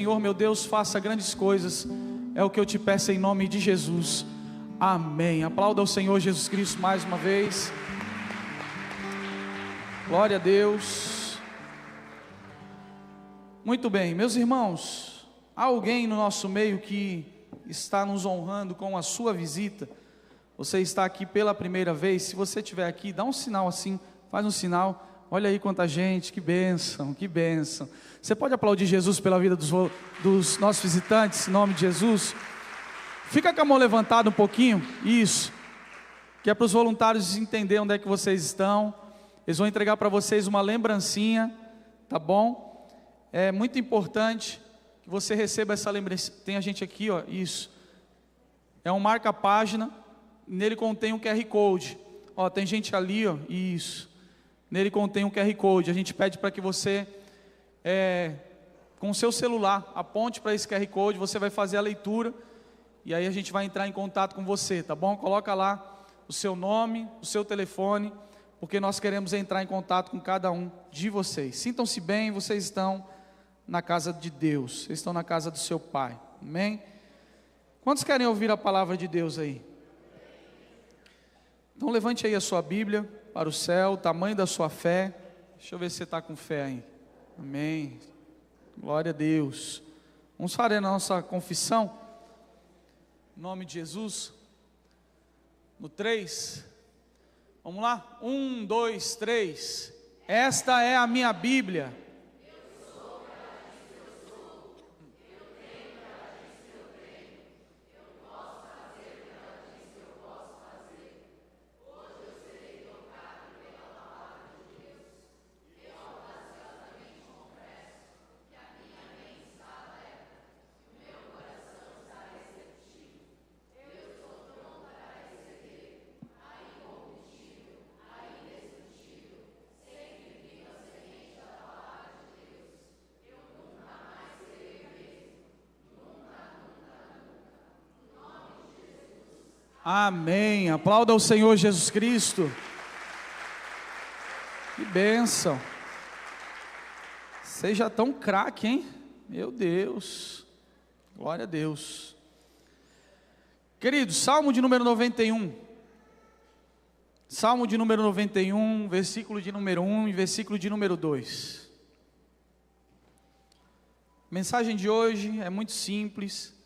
Senhor, meu Deus, faça grandes coisas, é o que eu te peço em nome de Jesus, amém. Aplauda ao Senhor Jesus Cristo mais uma vez, glória a Deus. Muito bem, meus irmãos, há alguém no nosso meio que está nos honrando com a sua visita. Você está aqui pela primeira vez. Se você estiver aqui, dá um sinal assim, faz um sinal. Olha aí quanta gente, que bênção, que bênção. Você pode aplaudir Jesus pela vida dos nossos visitantes, em nome de Jesus? Fica com a mão levantada um pouquinho, isso, que é para os voluntários entenderem onde é que vocês estão. Eles vão entregar para vocês uma lembrancinha, tá bom? É muito importante que você receba essa lembrança. Tem a gente aqui, ó, isso. É um marca-página, nele contém um QR Code. Ó, tem gente ali, ó, isso. Nele contém um QR Code. A gente pede para que você, com o seu celular, aponte para esse QR Code. Você vai fazer a leitura e aí a gente vai entrar em contato com você, tá bom? Coloca lá o seu nome, o seu telefone, porque nós queremos entrar em contato com cada um de vocês. Sintam-se bem, vocês estão na casa de Deus, vocês estão na casa do seu Pai, amém? Quantos querem ouvir a palavra de Deus aí? Então levante aí a sua Bíblia para o céu, o tamanho da sua fé. Deixa eu ver se você está com fé aí. Amém. Glória a Deus. Vamos fazer a nossa confissão. Em nome de Jesus. No 3. Vamos lá? 1, 2, 3. Esta é a minha Bíblia. Amém. Aplauda ao Senhor Jesus Cristo. Que bênção. Vocês já estão craque, hein? Meu Deus. Glória a Deus. Queridos, Salmo de número 91. Salmo de número 91, versículo de número 1 e versículo de número 2. A mensagem de hoje é muito simples.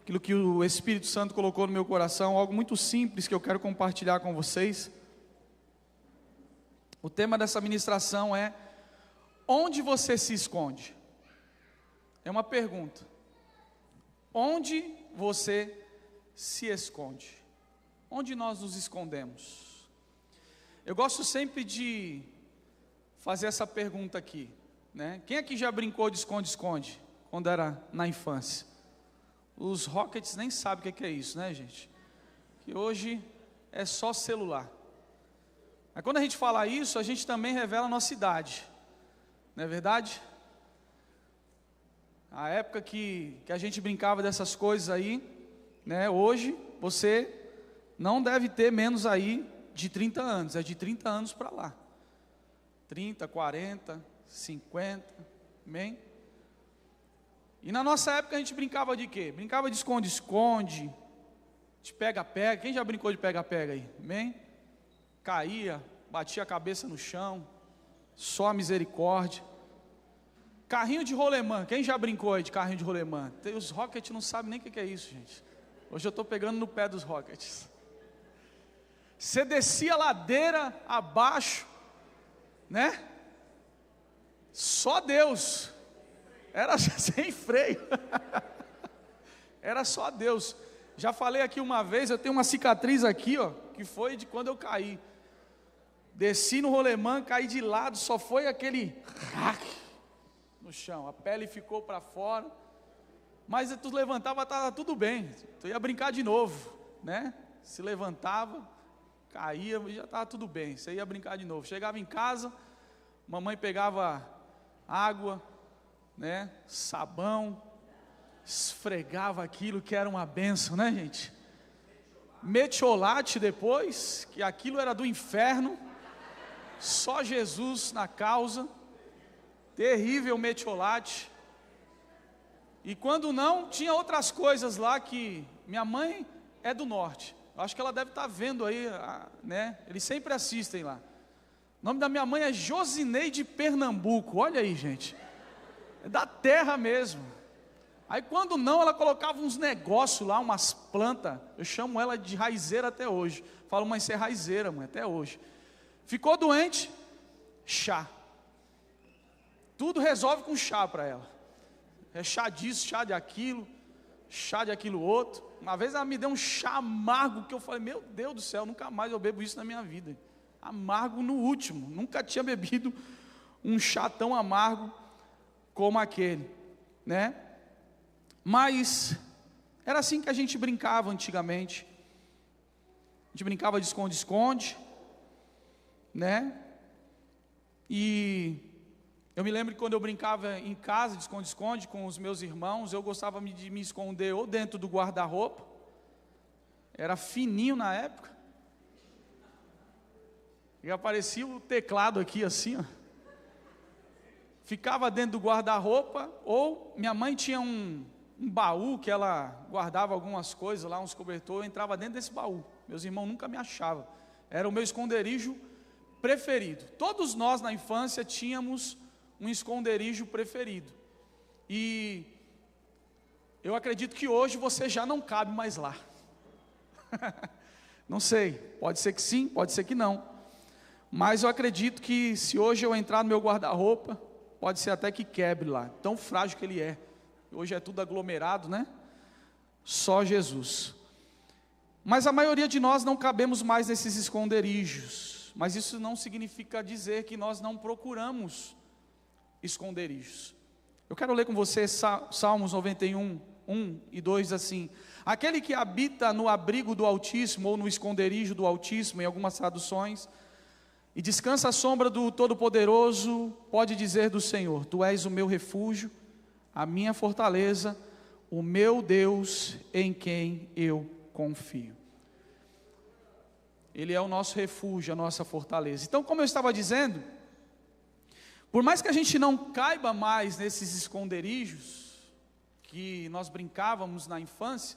Aquilo que o Espírito Santo colocou no meu coração, algo muito simples que eu quero compartilhar com vocês. O tema dessa ministração é: onde você se esconde? É uma pergunta. Onde você se esconde? Onde nós nos escondemos? Eu gosto sempre de fazer essa pergunta aqui, né? Quem aqui já brincou de esconde-esconde quando era na infância? Os Rockets nem sabem o que é isso, né, gente? Que hoje é só celular. Mas quando a gente fala isso, a gente também revela a nossa idade. Não é verdade? A época que a gente brincava dessas coisas aí, né? Hoje, você não deve ter menos aí de 30 anos. É de 30 anos para lá. 30, 40, 50, amém? E na nossa época a gente brincava de quê? Brincava de esconde-esconde, de pega-pega. Quem já brincou de pega-pega aí? Amém? Caía, batia a cabeça no chão, só a misericórdia. Carrinho de rolemã. Quem já brincou aí de carrinho de rolemã? Os Rockets não sabem nem o que é isso, gente. Hoje eu estou pegando no pé dos Rockets. Você descia a ladeira abaixo, né? Só Deus. Era sem freio. Era só Deus. Já falei aqui uma vez, eu tenho uma cicatriz aqui, ó, que foi de quando eu caí. Desci no rolemã, caí de lado, só foi aquele no chão. A pele ficou para fora. Mas tu levantava, estava tudo bem. Tu ia brincar de novo, né? Se levantava, caía, já estava tudo bem. Você ia brincar de novo. Chegava em casa, mamãe pegava água, né, sabão, esfregava aquilo que era uma bênção, né, gente? Metiolate depois, que aquilo era do inferno. Só Jesus na causa. Terrível metiolate. E quando não, tinha outras coisas lá que... Minha mãe é do norte. Acho que ela deve estar vendo aí, né? Eles sempre assistem lá. O nome da minha mãe é Josineide Pernambuco. Olha aí, gente. É da terra mesmo. Aí quando não, ela colocava uns negócios lá, umas plantas. Eu chamo ela de raizeira até hoje. Falo, mãe, você é raizeira, mãe, até hoje. Ficou doente, chá. Tudo resolve com chá para ela. É chá disso, chá de aquilo outro. Uma vez ela me deu um chá amargo, que eu falei, meu Deus do céu, nunca mais eu bebo isso na minha vida. Amargo no último, nunca tinha bebido um chá tão amargo como aquele, né? Mas era assim que a gente brincava antigamente. A gente brincava de esconde-esconde, né? E eu me lembro que quando eu brincava em casa de esconde-esconde com os meus irmãos, eu gostava de me esconder ou dentro do guarda-roupa, era fininho na época, e aparecia o teclado aqui assim, ó. Ficava dentro do guarda-roupa, ou minha mãe tinha um baú que ela guardava algumas coisas lá, uns cobertores, eu entrava dentro desse baú. Meus irmãos nunca me achavam. Era o meu esconderijo preferido. Todos nós na infância tínhamos um esconderijo preferido. E eu acredito que hoje você já não cabe mais lá. Não sei, pode ser que sim, pode ser que não. Mas eu acredito que se hoje eu entrar no meu guarda-roupa, pode ser até que quebre lá, tão frágil que ele é. Hoje é tudo aglomerado, né? Só Jesus. Mas a maioria de nós não cabemos mais nesses esconderijos. Mas isso não significa dizer que nós não procuramos esconderijos. Eu quero ler com você Salmos 91, 1 e 2 assim: aquele que habita no abrigo do Altíssimo, ou no esconderijo do Altíssimo, em algumas traduções, e descansa à sombra do Todo-Poderoso, pode dizer do Senhor: tu és o meu refúgio, a minha fortaleza, o meu Deus em quem eu confio. Ele é o nosso refúgio, a nossa fortaleza. Então, como eu estava dizendo, por mais que a gente não caiba mais nesses esconderijos que nós brincávamos na infância,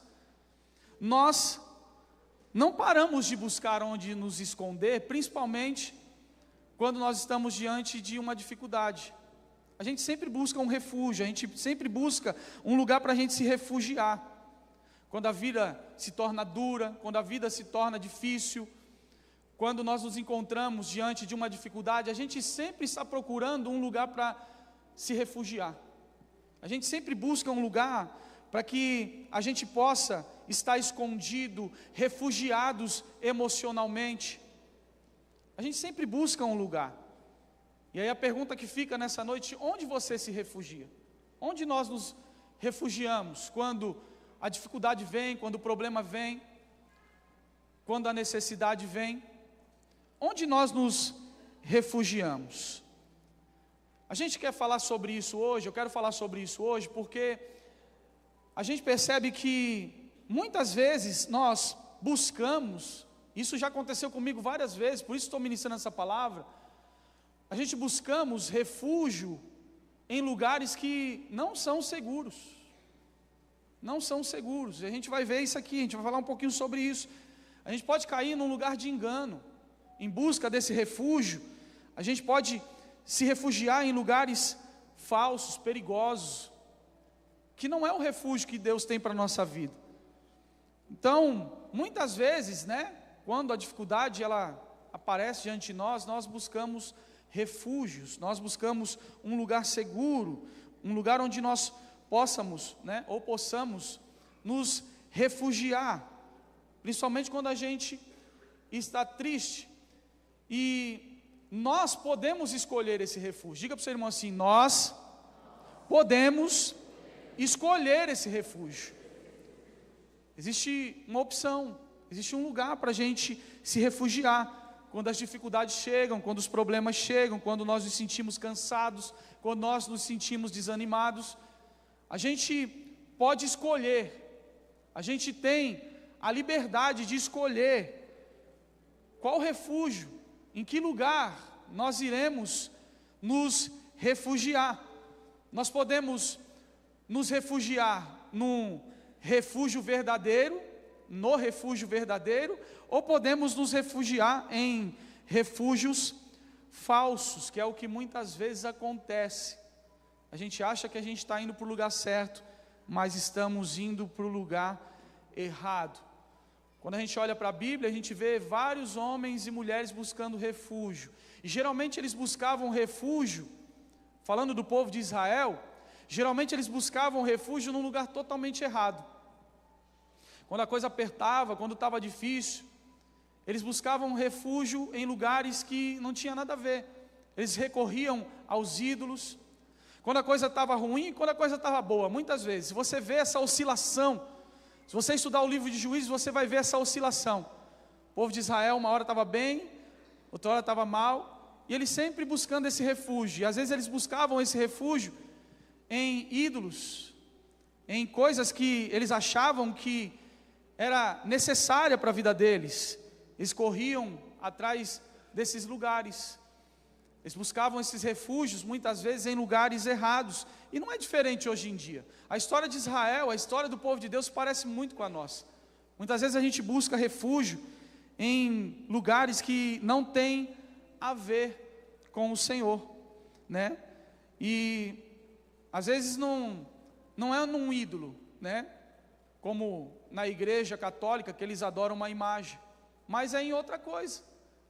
nós não paramos de buscar onde nos esconder, principalmente quando nós estamos diante de uma dificuldade. A gente sempre busca um refúgio, a gente sempre busca um lugar para a gente se refugiar. Quando a vida se torna dura, quando a vida se torna difícil, quando nós nos encontramos diante de uma dificuldade, a gente sempre está procurando um lugar para se refugiar. A gente sempre busca um lugar para que a gente possa estar escondido, refugiados emocionalmente. A gente sempre busca um lugar. E aí a pergunta que fica nessa noite: onde você se refugia? Onde nós nos refugiamos quando a dificuldade vem, quando o problema vem, quando a necessidade vem? Onde nós nos refugiamos? A gente quer falar sobre isso hoje, eu quero falar sobre isso hoje, porque a gente percebe que muitas vezes nós buscamos, isso já aconteceu comigo várias vezes, por isso estou ministrando essa palavra, a gente buscamos refúgio em lugares que não são seguros, não são seguros, e a gente vai ver isso aqui, a gente vai falar um pouquinho sobre isso. A gente pode cair num lugar de engano, em busca desse refúgio. A gente pode se refugiar em lugares falsos, perigosos, que não é o refúgio que Deus tem para a nossa vida. Então, muitas vezes, né, quando a dificuldade ela aparece diante de nós, nós buscamos refúgios, nós buscamos um lugar seguro, um lugar onde nós possamos, né, ou possamos nos refugiar, principalmente quando a gente está triste. E nós podemos escolher esse refúgio. Diga para o seu irmão assim: nós podemos escolher esse refúgio. Existe uma opção, existe um lugar para a gente se refugiar quando as dificuldades chegam, quando os problemas chegam, quando nós nos sentimos cansados, quando nós nos sentimos desanimados. A gente pode escolher, a gente tem a liberdade de escolher qual refúgio, em que lugar nós iremos nos refugiar. Nós podemos nos refugiar num refúgio verdadeiro, no refúgio verdadeiro, ou podemos nos refugiar em refúgios falsos, que é o que muitas vezes acontece. A gente acha que a gente está indo para o lugar certo, mas estamos indo para o lugar errado. Quando a gente olha para a Bíblia, a gente vê vários homens e mulheres buscando refúgio, e geralmente eles buscavam refúgio, falando do povo de Israel, geralmente eles buscavam refúgio num lugar totalmente errado. Quando a coisa apertava, quando estava difícil, eles buscavam refúgio em lugares que não tinha nada a ver. Eles recorriam aos ídolos, quando a coisa estava ruim e quando a coisa estava boa. Muitas vezes, se você vê essa oscilação, se você estudar o livro de Juízes, você vai ver essa oscilação. O povo de Israel uma hora estava bem, outra hora estava mal, e eles sempre buscando esse refúgio. E às vezes eles buscavam esse refúgio em ídolos, em coisas que eles achavam que era necessária para a vida deles. Eles corriam atrás desses lugares. Eles buscavam esses refúgios muitas vezes em lugares errados. E não é diferente hoje em dia. A história de Israel, a história do povo de Deus parece muito com a nossa. Muitas vezes a gente busca refúgio em lugares que não tem a ver com o Senhor, né? E às vezes não é num ídolo, né? Como na igreja católica, que eles adoram uma imagem, mas é em outra coisa.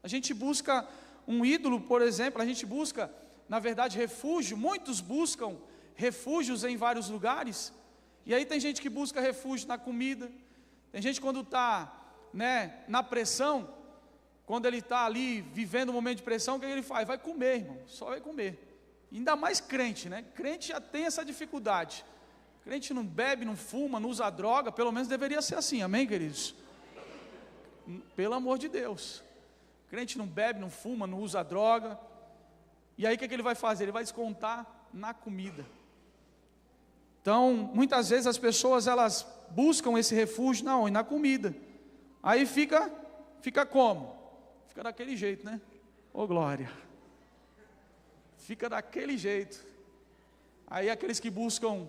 A gente busca um ídolo, por exemplo, a gente busca, na verdade, refúgio. Muitos buscam refúgios em vários lugares, e aí tem gente que busca refúgio na comida. Tem gente quando está, né, na pressão, quando ele está ali vivendo um momento de pressão, o que ele faz? Vai comer, irmão, só vai comer. Ainda mais crente, né? Crente já tem essa dificuldade. Crente não bebe, não fuma, não usa droga, pelo menos deveria ser assim, amém, queridos? Pelo amor de Deus. Crente não bebe, não fuma, não usa droga. E aí o que ele vai fazer? Ele vai descontar na comida. Então, muitas vezes as pessoas, elas buscam esse refúgio na comida. Aí fica como? Fica daquele jeito, né? Ô glória. Fica daquele jeito. Aí aqueles que buscam,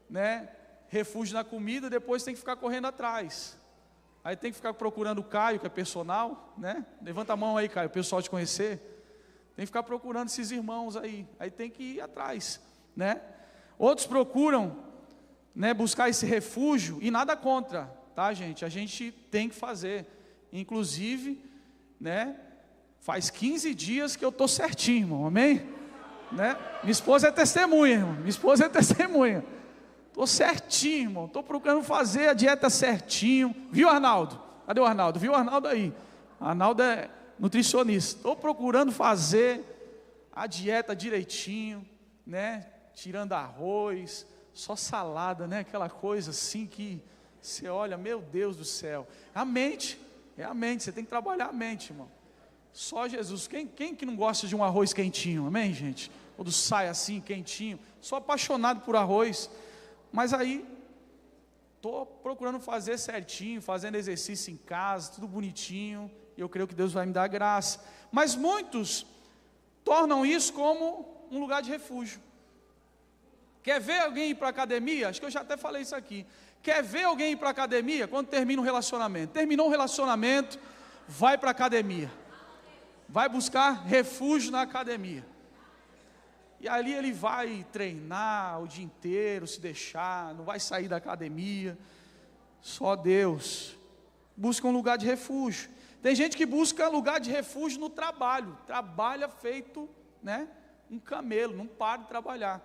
né, refúgio na comida, depois tem que ficar correndo atrás. Aí tem que ficar procurando o Caio, que é personal, né? Levanta a mão aí, Caio, o pessoal te conhecer. Tem que ficar procurando esses irmãos aí. Aí tem que ir atrás, né? Outros procuram, né, buscar esse refúgio, e nada contra, tá, gente? A gente tem que fazer. Inclusive, né, faz 15 dias que eu estou certinho, irmão, amém? Né? Minha esposa é testemunha, irmão. Minha esposa é testemunha. Estou certinho, irmão. Estou procurando fazer a dieta certinho. Viu, Arnaldo? Cadê o Arnaldo? Viu o Arnaldo aí? Arnaldo é nutricionista. Estou procurando fazer a dieta direitinho, né? Tirando arroz, só salada, né? Aquela coisa assim que você olha, meu Deus do céu. A mente, é a mente. Você tem que trabalhar a mente, irmão. Só Jesus. Quem que não gosta de um arroz quentinho? Amém, gente? Quando sai assim, quentinho. Sou apaixonado por arroz. Mas aí, estou procurando fazer certinho, fazendo exercício em casa, tudo bonitinho, e eu creio que Deus vai me dar graça. Mas muitos tornam isso como um lugar de refúgio. Quer ver alguém ir para a academia? Acho que eu já até falei isso aqui. Quer ver alguém ir para a academia? Quando termina um relacionamento. Terminou um relacionamento, vai para a academia. Vai buscar refúgio na academia. E ali ele vai treinar o dia inteiro, se deixar, não vai sair da academia. Só Deus. Busca um lugar de refúgio. Tem gente que busca lugar de refúgio no trabalho. Trabalha feito, né, um camelo, não para de trabalhar.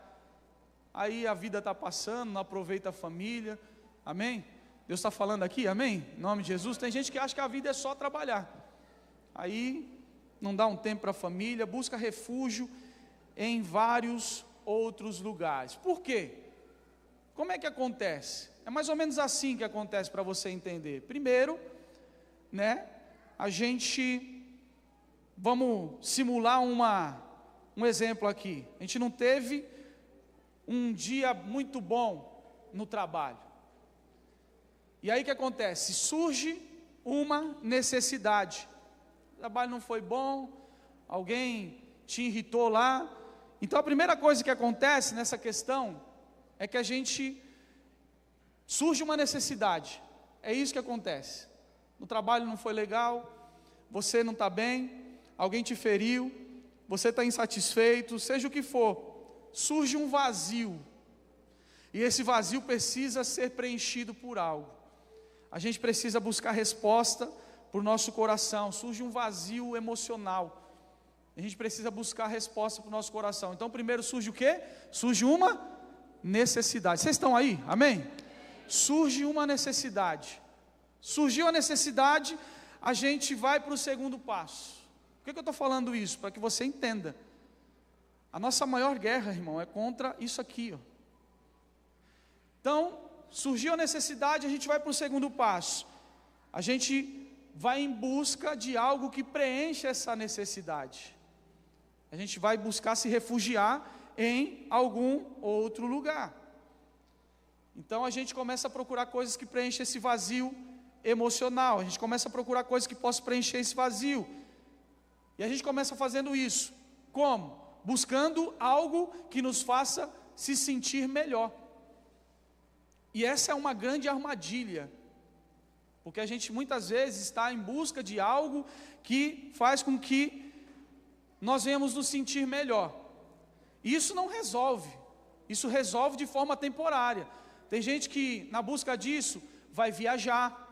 Aí a vida está passando, não aproveita a família. Amém? Deus está falando aqui, amém? Em nome de Jesus. Tem gente que acha que a vida é só trabalhar. Aí não dá um tempo para a família, busca refúgio em vários outros lugares. Por quê? Como é que acontece? É mais ou menos assim que acontece para você entender. Primeiro, né, a gente, vamos simular um exemplo aqui. A gente não teve um dia muito bom no trabalho. E aí o que acontece? Surge uma necessidade. O trabalho não foi bom, alguém te irritou lá. Então a primeira coisa que acontece nessa questão é que surge uma necessidade. É isso que acontece. No trabalho não foi legal, você não está bem, alguém te feriu, você está insatisfeito, seja o que for, surge um vazio. E esse vazio precisa ser preenchido por algo. A gente precisa buscar resposta para o nosso coração. Surge um vazio emocional. A gente precisa buscar resposta para o nosso coração. Então primeiro surge o quê? Surge uma necessidade. Vocês estão aí? Amém? Surge uma necessidade. Surgiu a necessidade, a gente vai para o segundo passo. Por que eu estou falando isso? Para que você entenda. A nossa maior guerra, irmão, é contra isso aqui, ó. Então, surgiu a necessidade, a gente vai para o segundo passo. A gente vai em busca de algo que preencha essa necessidade. A gente vai buscar se refugiar em algum outro lugar. Então a gente começa a procurar coisas que preenchem esse vazio emocional. A gente começa a procurar coisas que possam preencher esse vazio. E a gente começa fazendo isso. Como? Buscando algo que nos faça se sentir melhor. E essa é uma grande armadilha. Porque a gente muitas vezes está em busca de algo que faz com que nós venhamos nos sentir melhor. E isso não resolve. Isso resolve de forma temporária. Tem gente que na busca disso vai viajar.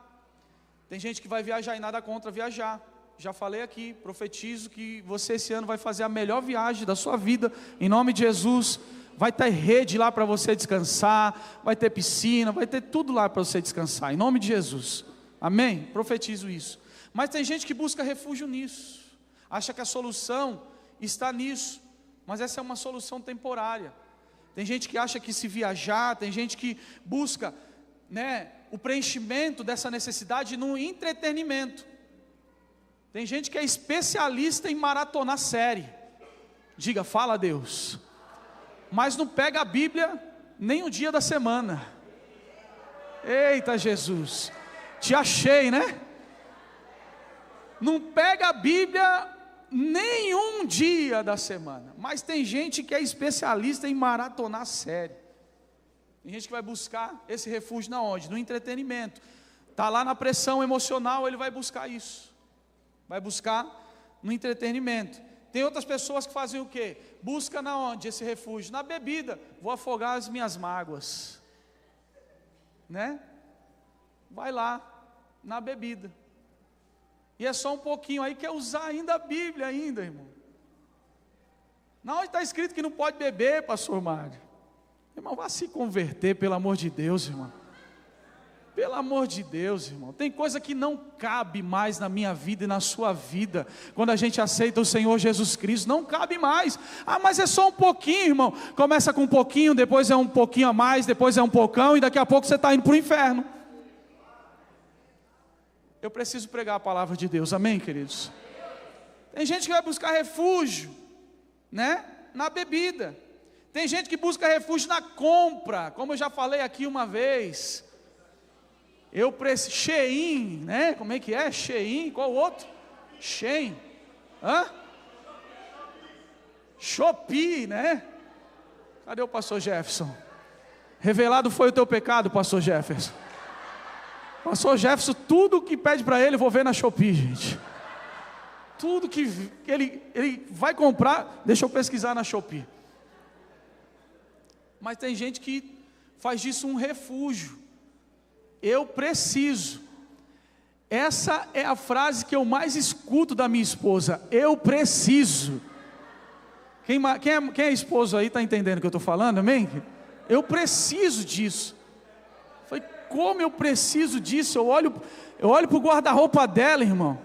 Tem gente que vai viajar e nada contra viajar. Já falei aqui, profetizo que você esse ano vai fazer a melhor viagem da sua vida, em nome de Jesus. Vai ter rede lá para você descansar, vai ter piscina, vai ter tudo lá para você descansar, em nome de Jesus, amém? Profetizo isso. Mas tem gente que busca refúgio nisso, acha que a solução está nisso, mas essa é uma solução temporária. Tem gente que acha que se viajar, tem gente que busca, o preenchimento dessa necessidade no entretenimento. Tem gente que é especialista em maratonar série. Diga, fala a Deus. Mas não pega a Bíblia nem um dia da semana. Eita Jesus, te achei, né? Não pega a Bíblia nem um dia da semana. Mas tem gente que é especialista em maratonar série. Tem gente que vai buscar esse refúgio na onde? No entretenimento. Está lá na pressão emocional, ele vai buscar isso. Vai buscar no entretenimento. Tem outras pessoas que fazem o quê? Busca na onde esse refúgio? Na bebida. Vou afogar as minhas mágoas, né? Vai lá, na bebida. E é só um pouquinho aí, quer usar ainda a Bíblia ainda, irmão. Na onde está escrito que não pode beber, pastor Mário? Irmão, vá se converter, pelo amor de Deus, irmão. Pelo amor de Deus, irmão, tem coisa que não cabe mais na minha vida e na sua vida. Quando a gente aceita o Senhor Jesus Cristo, não cabe mais. Ah, mas é só um pouquinho, irmão. Começa com um pouquinho, depois é um pouquinho a mais, depois é um pocão, e daqui a pouco você está indo para o inferno. Eu preciso pregar a palavra de Deus, amém, queridos? Tem gente que vai buscar refúgio, na bebida. Tem gente que busca refúgio na compra, como eu já falei aqui uma vez. Shein, como é que é? Shein, qual o outro? Shein, Shopee, Cadê o pastor Jefferson? Revelado foi o teu pecado, pastor Jefferson. Pastor Jefferson, tudo que pede para ele, eu vou ver na Shopee, gente. Tudo que ele vai comprar, deixa eu pesquisar na Shopee. Mas tem gente que faz disso um refúgio. Eu preciso. Essa é a frase que eu mais escuto da minha esposa. Eu preciso. Quem é esposo aí está entendendo o que eu estou falando, amém? Eu preciso disso. Falei, como eu preciso disso? Eu olho para o guarda-roupa dela, irmão.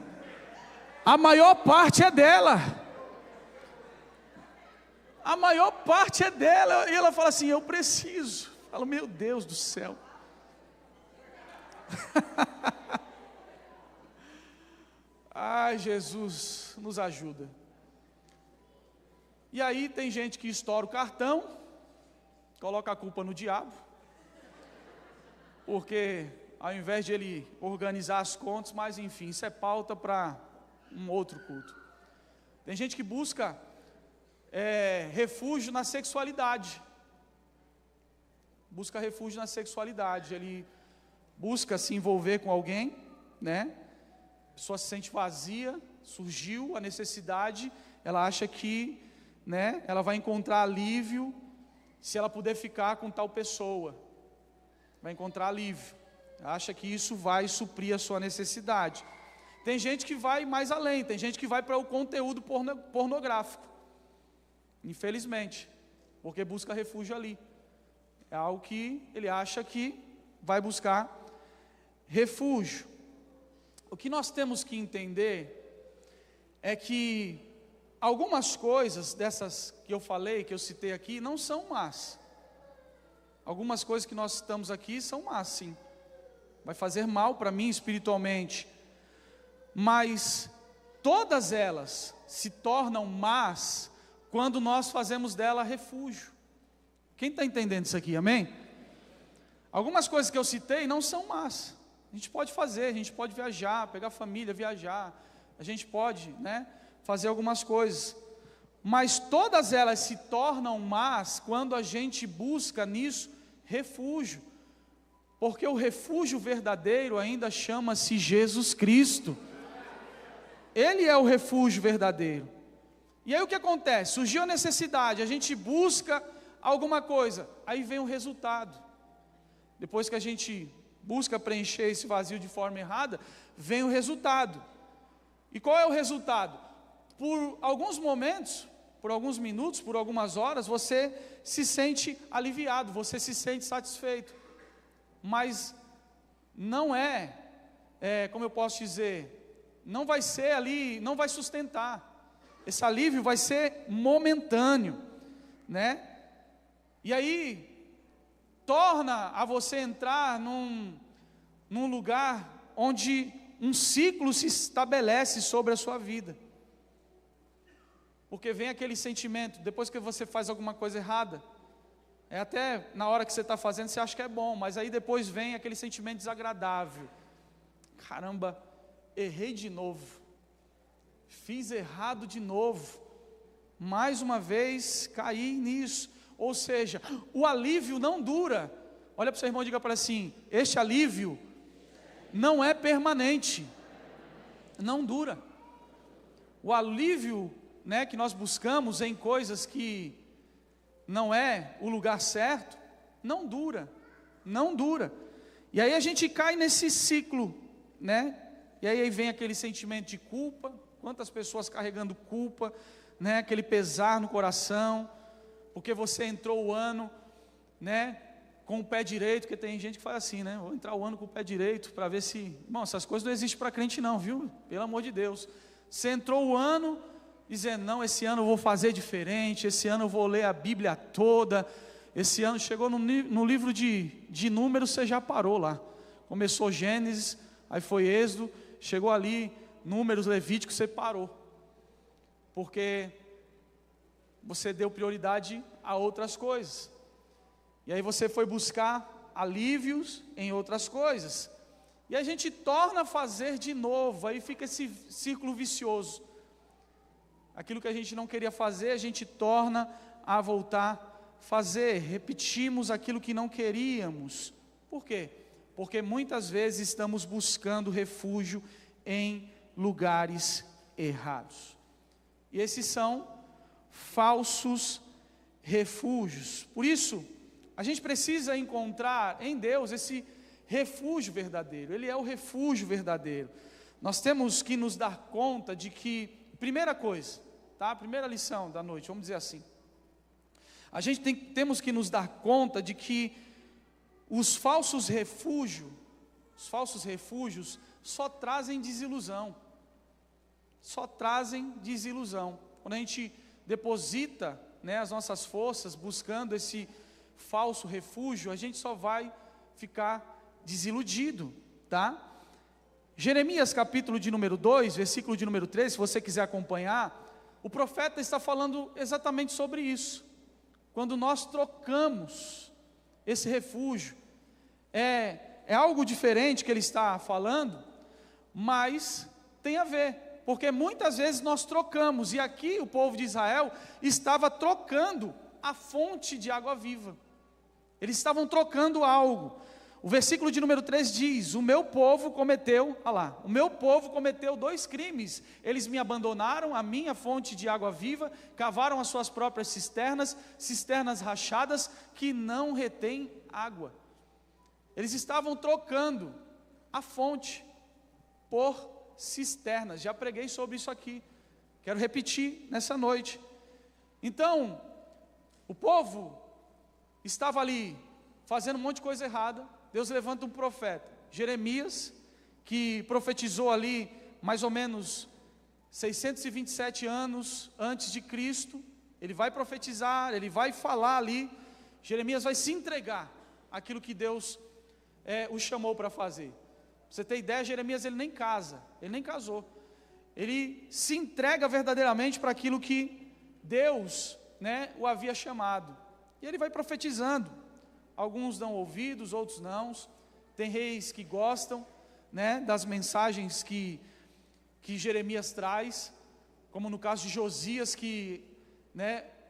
A maior parte é dela. A maior parte é dela. E ela fala assim, eu preciso. Eu falo, meu Deus do céu. Ai, Jesus, nos ajuda. E aí tem gente que estoura o cartão, coloca a culpa no diabo, porque ao invés de ele organizar as contas, mas enfim, isso é pauta para um outro culto. Tem gente que busca refúgio na sexualidade. Busca refúgio na sexualidade. Ele busca se envolver com alguém, né? A pessoa se sente vazia, surgiu a necessidade, ela acha que, né, ela vai encontrar alívio se ela puder ficar com tal pessoa. Vai encontrar alívio. Acha que isso vai suprir a sua necessidade. Tem gente que vai mais além, tem gente que vai para o conteúdo pornográfico. Infelizmente, porque busca refúgio ali. É algo que ele acha que vai buscar refúgio. O que nós temos que entender é que algumas coisas dessas que eu falei, que eu citei aqui, não são más. Algumas coisas que nós citamos aqui são más, sim. Vai fazer mal para mim espiritualmente. Mas todas elas se tornam más quando nós fazemos dela refúgio. Quem está entendendo isso aqui, amém? Algumas coisas que eu citei não são más. A gente pode fazer, a gente pode viajar, pegar a família, viajar. A gente pode, né, fazer algumas coisas. Mas todas elas se tornam más quando a gente busca nisso refúgio. Porque o refúgio verdadeiro ainda chama-se Jesus Cristo. Ele é o refúgio verdadeiro. E aí o que acontece? Surgiu a necessidade, a gente busca alguma coisa, aí vem o resultado. Depois que a gente busca preencher esse vazio de forma errada, vem o resultado. E qual é o resultado? Por alguns momentos, por alguns minutos, por algumas horas, você se sente aliviado, você se sente satisfeito. Mas não como eu posso dizer, não vai ser ali, não vai sustentar. Esse alívio vai ser momentâneo, né? E aí torna a você entrar num lugar onde um ciclo se estabelece sobre a sua vida. Porque vem aquele sentimento, depois que você faz alguma coisa errada, até na hora que você está fazendo, você acha que é bom, mas aí depois vem aquele sentimento desagradável. Caramba, errei de novo, fiz errado de novo, mais uma vez caí nisso. Ou seja, o alívio não dura. Olha para o seu irmão e diga para ele assim: este alívio não é permanente, não dura. O alívio, né, que nós buscamos em coisas que não é o lugar certo, não dura, não dura. E aí a gente cai nesse ciclo, né? E aí vem aquele sentimento de culpa. Quantas pessoas carregando culpa, né? Aquele pesar no coração, porque você entrou o ano, né, com o pé direito, porque tem gente que faz assim, né? Vou entrar o ano com o pé direito para ver se... Irmão, essas coisas não existem para crente não, viu? Pelo amor de Deus. Você entrou o ano dizendo: não, esse ano eu vou fazer diferente, esse ano eu vou ler a Bíblia toda. Esse ano chegou no livro de Números, você já parou lá. Começou Gênesis, aí foi Êxodo, chegou ali, Números, Levítico, você parou. Porque você deu prioridade a outras coisas. E aí você foi buscar alívios em outras coisas. E a gente torna a fazer de novo, aí fica esse círculo vicioso. Aquilo que a gente não queria fazer, a gente torna a voltar a fazer. Repetimos aquilo que não queríamos. Por quê? Porque muitas vezes estamos buscando refúgio em lugares errados. E esses são falsos refúgios. Por isso, a gente precisa encontrar em Deus esse refúgio verdadeiro. Ele é o refúgio verdadeiro. Nós temos que nos dar conta de que, primeira coisa, tá? Primeira lição da noite, vamos dizer assim. A gente temos que nos dar conta de que os falsos refúgios só trazem desilusão. Só trazem desilusão. Quando a gente deposita, né, as nossas forças buscando esse falso refúgio, a gente só vai ficar desiludido, tá? Jeremias capítulo de número 2, versículo de número 13, se você quiser acompanhar, o profeta está falando exatamente sobre isso. Quando nós trocamos esse refúgio, é algo diferente que ele está falando, mas tem a ver, Porque muitas vezes nós trocamos, e aqui o povo de Israel estava trocando a fonte de água viva. Eles estavam trocando algo. O versículo de número 3 diz: o meu povo cometeu, olha lá, o meu povo cometeu 2 crimes. Eles me abandonaram a minha fonte de água viva, cavaram as suas próprias cisternas, cisternas rachadas, que não retêm água. Eles estavam trocando a fonte por cisternas. Já preguei sobre isso aqui, quero repetir nessa noite. Então, o povo estava ali fazendo um monte de coisa errada. Deus levanta um profeta, Jeremias, que profetizou ali mais ou menos 627 anos antes de Cristo. Ele vai profetizar, ele vai falar ali. Jeremias vai se entregar àquilo que Deus o chamou para fazer. Pra você ter ideia, Jeremias ele nem casou. Ele se entrega verdadeiramente para aquilo que Deus, o havia chamado. E ele vai profetizando. Alguns dão ouvidos, outros não. Tem reis que gostam, das mensagens que Jeremias traz, como no caso de Josias, que,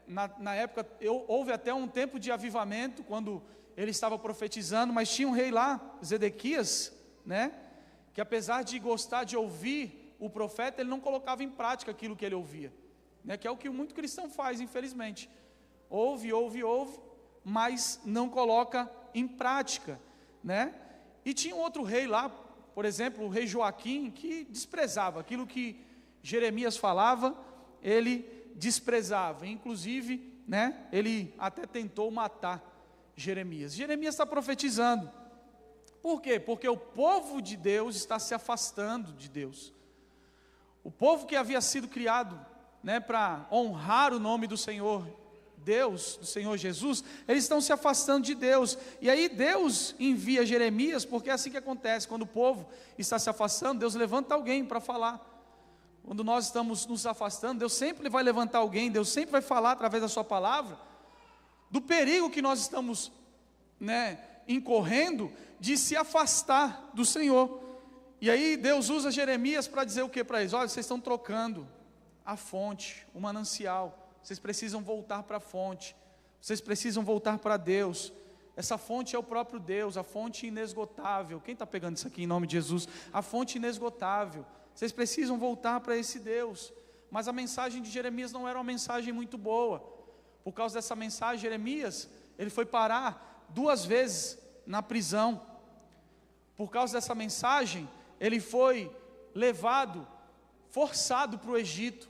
na época, houve até um tempo de avivamento, quando ele estava profetizando, mas tinha um rei lá, Zedequias, que apesar de gostar de ouvir o profeta, ele não colocava em prática aquilo que ele ouvia, que é o que muito cristão faz, infelizmente. Ouve, mas não coloca em prática, E tinha um outro rei lá, por exemplo, o rei Joaquim, que desprezava aquilo que Jeremias falava, ele desprezava, inclusive, ele até tentou matar Jeremias. Jeremias está profetizando. Por quê? Porque o povo de Deus está se afastando de Deus. O povo que havia sido criado, para honrar o nome do Senhor Deus, do Senhor Jesus, eles estão se afastando de Deus. E aí Deus envia Jeremias, porque é assim que acontece, quando o povo está se afastando, Deus levanta alguém para falar. Quando nós estamos nos afastando, Deus sempre vai levantar alguém, Deus sempre vai falar através da sua palavra, do perigo que nós estamos, incorrendo, de se afastar do Senhor. E aí Deus usa Jeremias para dizer o que para eles? Olha, vocês estão trocando a fonte, o manancial. Vocês precisam voltar para a fonte, vocês precisam voltar para Deus. Essa fonte é o próprio Deus, a fonte inesgotável. Quem está pegando isso aqui em nome de Jesus? A fonte inesgotável. Vocês precisam voltar para esse Deus. Mas a mensagem de Jeremias não era uma mensagem muito boa. Por causa dessa mensagem, Jeremias, ele foi parar 2 vezes na prisão. Por causa dessa mensagem, ele foi levado, forçado para o Egito.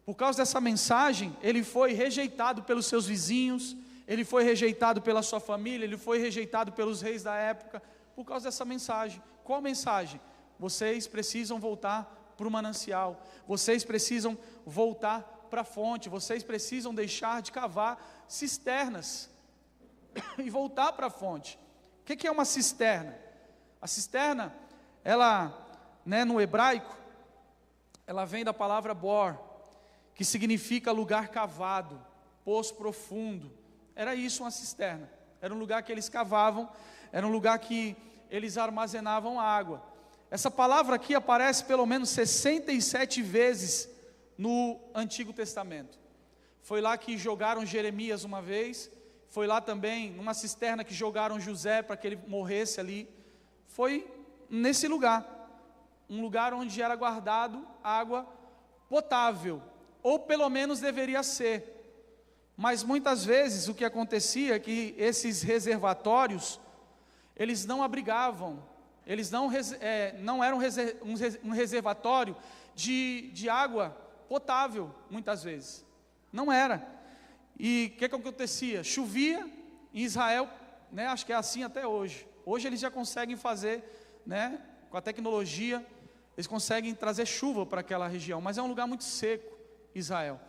Por causa dessa mensagem, ele foi rejeitado pelos seus vizinhos, ele foi rejeitado pela sua família, ele foi rejeitado pelos reis da época, por causa dessa mensagem. Qual mensagem? Vocês precisam voltar para o manancial, vocês precisam voltar para a fonte, vocês precisam deixar de cavar cisternas e voltar para a fonte. O que é uma cisterna? A cisterna, ela, no hebraico, ela vem da palavra bor, que significa lugar cavado, poço profundo. Era isso uma cisterna, era um lugar que eles cavavam, era um lugar que eles armazenavam água. Essa palavra aqui aparece pelo menos 67 vezes no Antigo Testamento. Foi lá que jogaram Jeremias uma vez, foi lá também numa cisterna que jogaram José para que ele morresse ali. Foi nesse lugar, um lugar onde era guardado água potável, ou pelo menos deveria ser. Mas muitas vezes o que acontecia é que esses reservatórios, eles não abrigavam, eles não eram um reservatório de água potável, muitas vezes, não era. E o que acontecia? Chovia em Israel, acho que é assim até hoje. Hoje eles já conseguem fazer, com a tecnologia, eles conseguem trazer chuva para aquela região, mas é um lugar muito seco, Israel.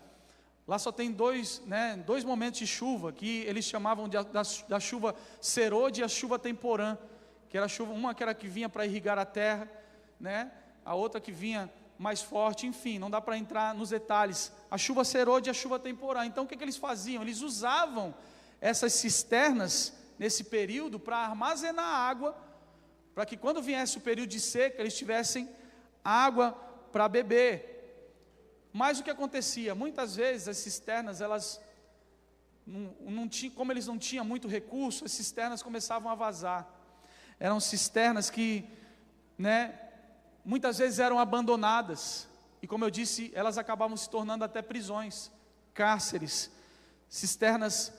Lá só tem dois momentos de chuva, que eles chamavam da chuva serode e a chuva temporã, que era chuva, uma que era que vinha para irrigar a terra, a outra que vinha mais forte, enfim, não dá para entrar nos detalhes, a chuva serode e a chuva temporã. Então o que eles faziam? Eles usavam essas cisternas, nesse período, para armazenar água, para que quando viesse o período de seca, eles tivessem água para beber. Mas o que acontecia? Muitas vezes as cisternas, elas não tinham, como eles não tinham muito recurso, as cisternas começavam a vazar. Eram cisternas que, muitas vezes eram abandonadas. E como eu disse, elas acabavam se tornando até prisões, cárceres, cisternas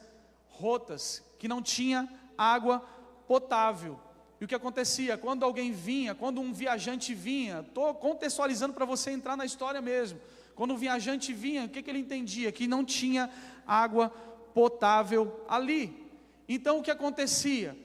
rotas, que não tinha água potável. E o que acontecia? Quando alguém vinha, quando um viajante vinha, estou contextualizando para você entrar na história mesmo. Quando um viajante vinha, o que ele entendia? Que não tinha água potável ali. Então o que acontecia?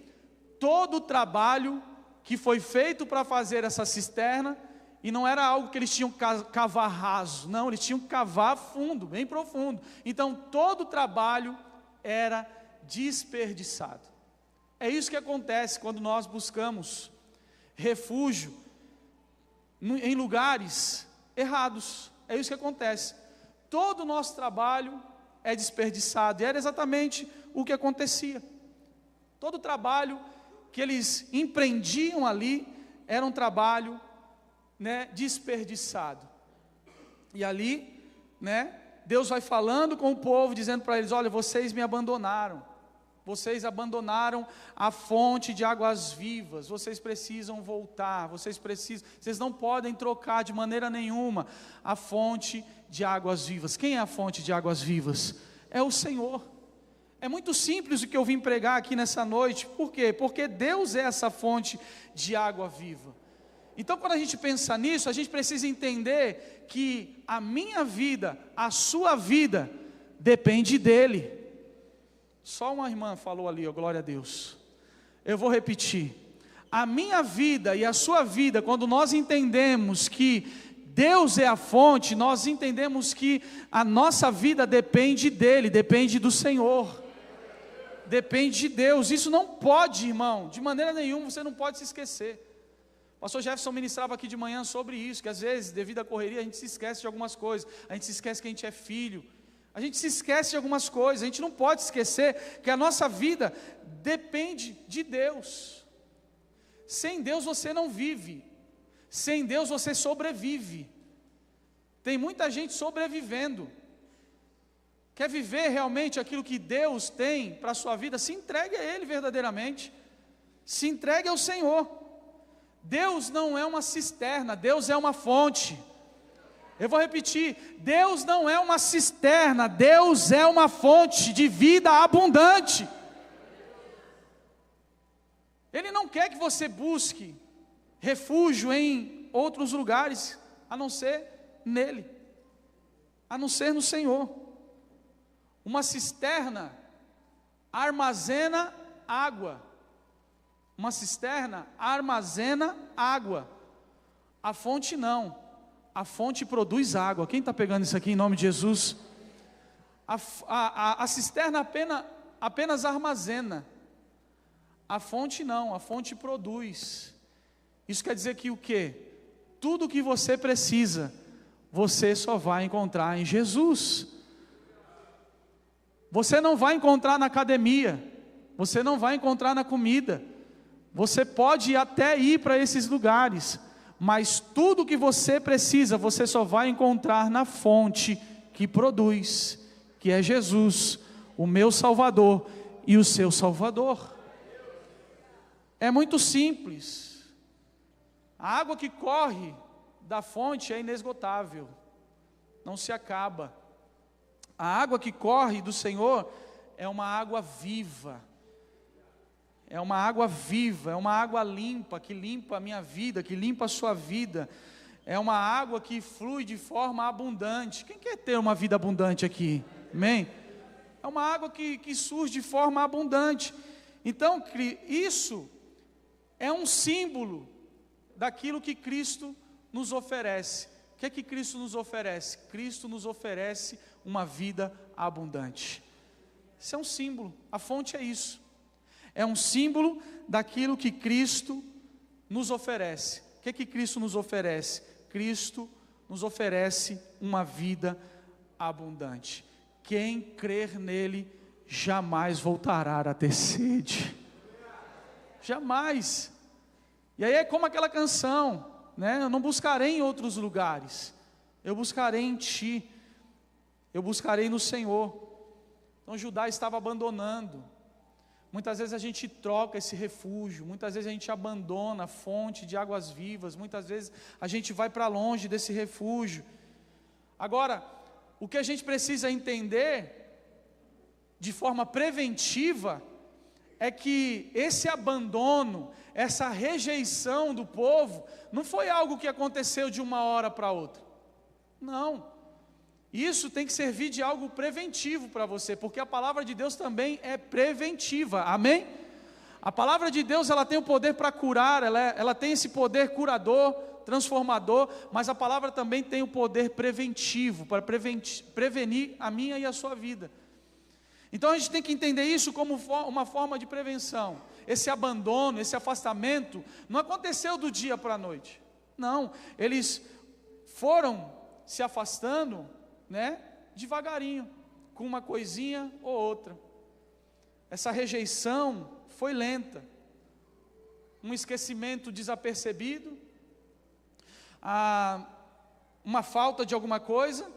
Todo o trabalho que foi feito para fazer essa cisterna, e não era algo que eles tinham que cavar raso, não, eles tinham que cavar fundo, bem profundo. Então todo o trabalho era desperdiçado. É isso que acontece quando nós buscamos refúgio em lugares errados. É isso que acontece. Todo o nosso trabalho é desperdiçado. E era exatamente o que acontecia. Todo o trabalho que eles empreendiam ali era um trabalho, desperdiçado. E ali, Deus vai falando com o povo, dizendo para eles: olha, vocês me abandonaram. Vocês abandonaram a fonte de águas vivas, vocês precisam voltar, vocês não podem trocar de maneira nenhuma a fonte de águas vivas. Quem é a fonte de águas vivas? É o Senhor. É muito simples o que eu vim pregar aqui nessa noite. Por quê? Porque Deus é essa fonte de água viva. Então quando a gente pensa nisso, a gente precisa entender que a minha vida, a sua vida, depende dEle. Só uma irmã falou ali, glória a Deus. Eu vou repetir. A minha vida e a sua vida, quando nós entendemos que Deus é a fonte, nós entendemos que a nossa vida depende dEle, depende do Senhor. Depende de Deus. Isso não pode, irmão, de maneira nenhuma, você não pode se esquecer. O pastor Jefferson ministrava aqui de manhã sobre isso, que às vezes, devido à correria, a gente se esquece de algumas coisas. A gente se esquece que a gente é filho. A gente se esquece de algumas coisas. A gente não pode esquecer que a nossa vida depende de Deus. Sem Deus você não vive. Sem Deus você sobrevive. Tem muita gente sobrevivendo. Quer viver realmente aquilo que Deus tem para a sua vida? Se entregue a Ele verdadeiramente. Se entregue ao Senhor. Deus não é uma cisterna, Deus é uma fonte. Eu vou repetir, Deus não é uma cisterna, Deus é uma fonte de vida abundante. Ele não quer que você busque refúgio em outros lugares, a não ser nele, a não ser no Senhor. Uma cisterna armazena água, uma cisterna armazena água, a fonte não. A fonte produz água. Quem está pegando isso aqui em nome de Jesus? A cisterna apenas armazena. A fonte não, a fonte produz. Isso quer dizer que o quê? Tudo o que você precisa, você só vai encontrar em Jesus. Você não vai encontrar na academia. Você não vai encontrar na comida. Você pode até ir para esses lugares, mas tudo que você precisa, você só vai encontrar na fonte que produz, que é Jesus, o meu Salvador e o seu Salvador. É muito simples. A água que corre da fonte é inesgotável, não se acaba. A água que corre do Senhor é uma água viva. É uma água viva, é uma água limpa, que limpa a minha vida, que limpa a sua vida. É uma água que flui de forma abundante. Quem quer ter uma vida abundante aqui? Amém? É uma água que surge de forma abundante. Então, isso é um símbolo daquilo que Cristo nos oferece. O que é que Cristo nos oferece? Cristo nos oferece uma vida abundante. Isso é um símbolo, a fonte é isso. É um símbolo daquilo que Cristo nos oferece. O que é que Cristo nos oferece? Cristo nos oferece uma vida abundante. Quem crer nele jamais voltará a ter sede. Jamais. E aí é como aquela canção, né? Eu não buscarei em outros lugares, eu buscarei em Ti, eu buscarei no Senhor. Então Judá estava abandonando. Muitas vezes a gente troca esse refúgio, muitas vezes a gente abandona a fonte de águas vivas, muitas vezes a gente vai para longe desse refúgio. Agora, o que a gente precisa entender, de forma preventiva, é que esse abandono, essa rejeição do povo, não foi algo que aconteceu de uma hora para outra. Não. Isso tem que servir de algo preventivo para você, porque a palavra de Deus também é preventiva, amém? A palavra de Deus, ela tem o poder para curar, ela tem esse poder curador, transformador, mas a palavra também tem o poder preventivo, para prevenir a minha e a sua vida. Então a gente tem que entender isso como uma forma de prevenção. Esse abandono, esse afastamento, não aconteceu do dia para a noite, não, eles foram se afastando, né, devagarinho, com uma coisinha ou outra. Essa rejeição foi lenta, um esquecimento desapercebido, uma falta de alguma coisa,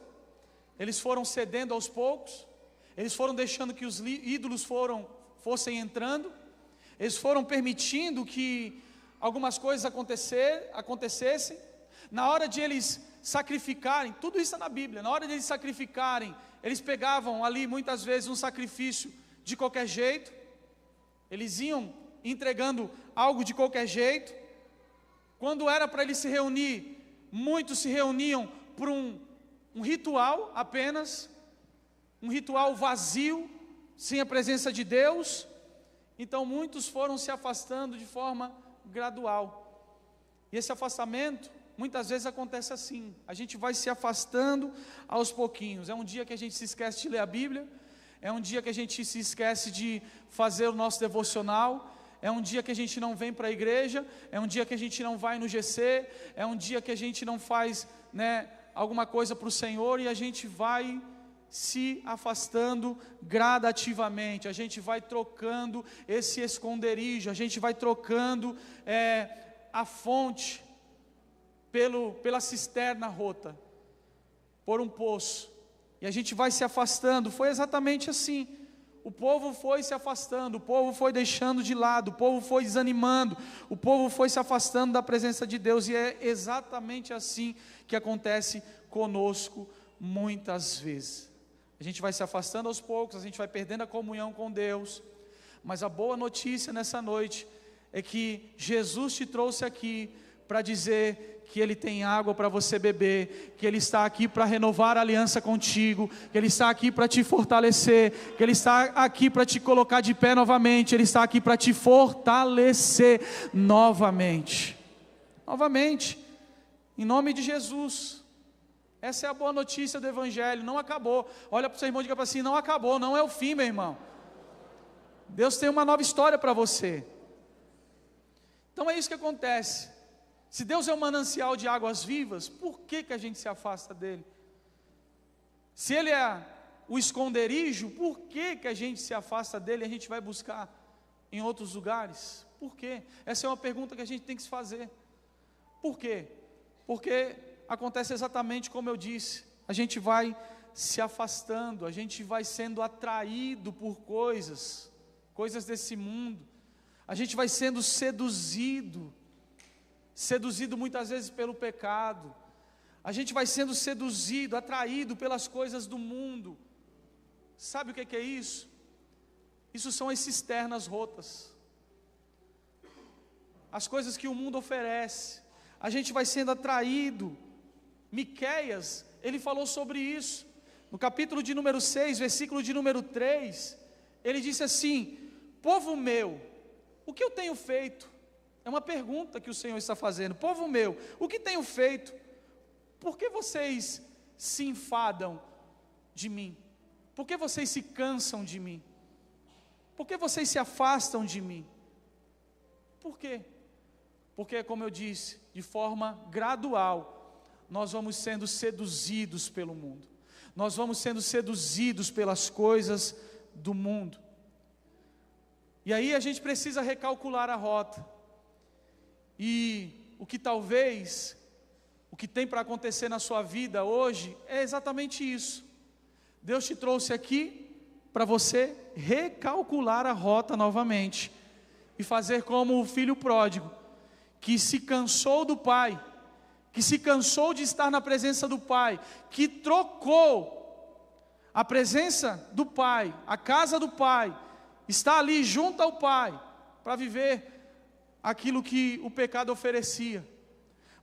eles foram cedendo aos poucos, eles foram deixando que os ídolos fossem entrando, eles foram permitindo que algumas coisas acontecessem. Na hora de eles sacrificarem, tudo isso é na Bíblia, na hora de eles sacrificarem, eles pegavam ali muitas vezes um sacrifício de qualquer jeito, eles iam entregando algo de qualquer jeito. Quando era para eles se reunir, muitos se reuniam por um ritual apenas, um ritual vazio, sem a presença de Deus. Então muitos foram se afastando de forma gradual, e esse afastamento muitas vezes acontece assim, a gente vai se afastando aos pouquinhos. É um dia que a gente se esquece de ler a Bíblia, é um dia que a gente se esquece de fazer o nosso devocional, é um dia que a gente não vem para a igreja, é um dia que a gente não vai no GC, é um dia que a gente não faz, né, alguma coisa para o Senhor, e a gente vai se afastando gradativamente, a gente vai trocando esse esconderijo, a gente vai trocando a fonte pela cisterna rota, por um poço, e a gente vai se afastando. Foi exatamente assim, o povo foi se afastando, o povo foi deixando de lado, o povo foi desanimando, o povo foi se afastando da presença de Deus, e é exatamente assim que acontece conosco muitas vezes. A gente vai se afastando aos poucos, a gente vai perdendo a comunhão com Deus, mas a boa notícia nessa noite é que Jesus te trouxe aqui para dizer que Ele tem água para você beber, que Ele está aqui para renovar a aliança contigo, que Ele está aqui para te fortalecer, que Ele está aqui para te colocar de pé novamente, Ele está aqui para te fortalecer novamente, em nome de Jesus. Essa é a boa notícia do Evangelho, não acabou. Olha para o seu irmão e diga para assim: não acabou, não é o fim, meu irmão. Deus tem uma nova história para você. Então é isso que acontece. Se Deus é um manancial de águas vivas, por que a gente se afasta dele? Se Ele é o esconderijo, por que a gente se afasta dele e a gente vai buscar em outros lugares? Por quê? Essa é uma pergunta que a gente tem que se fazer. Por quê? Porque acontece exatamente como eu disse, a gente vai se afastando, a gente vai sendo atraído por coisas desse mundo, a gente vai sendo seduzido muitas vezes pelo pecado, a gente vai sendo seduzido, atraído pelas coisas do mundo. Sabe o que é isso? Isso são as cisternas rotas, as coisas que o mundo oferece, a gente vai sendo atraído. Miqueias, ele falou sobre isso, no capítulo de número 6, versículo de número 3, ele disse assim: povo meu, o que eu tenho feito? É uma pergunta que o Senhor está fazendo. Povo meu, o que tenho feito? Por que vocês se enfadam de mim? Por que vocês se cansam de mim? Por que vocês se afastam de mim? Por quê? Porque, como eu disse, de forma gradual, nós vamos sendo seduzidos pelo mundo, nós vamos sendo seduzidos pelas coisas do mundo, e aí a gente precisa recalcular a rota. E talvez, o que tem para acontecer na sua vida hoje, é exatamente isso. Deus te trouxe aqui para você recalcular a rota novamente, e fazer como o filho pródigo, que se cansou do pai, que se cansou de estar na presença do pai, que trocou a presença do pai, a casa do pai, está ali junto ao pai, para viver aquilo que o pecado oferecia.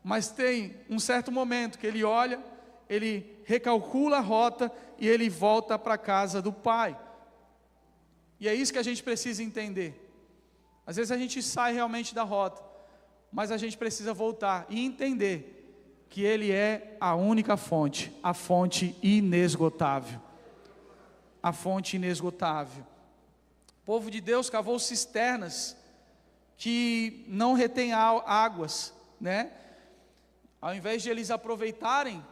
Mas tem um certo momento que ele olha, ele recalcula a rota e ele volta para a casa do pai. E é isso que a gente precisa entender. Às vezes a gente sai realmente da rota, mas a gente precisa voltar e entender que Ele é a única fonte, a fonte inesgotável. A fonte inesgotável. O povo de Deus cavou cisternas que não retêm águas, né? Ao invés de eles aproveitarem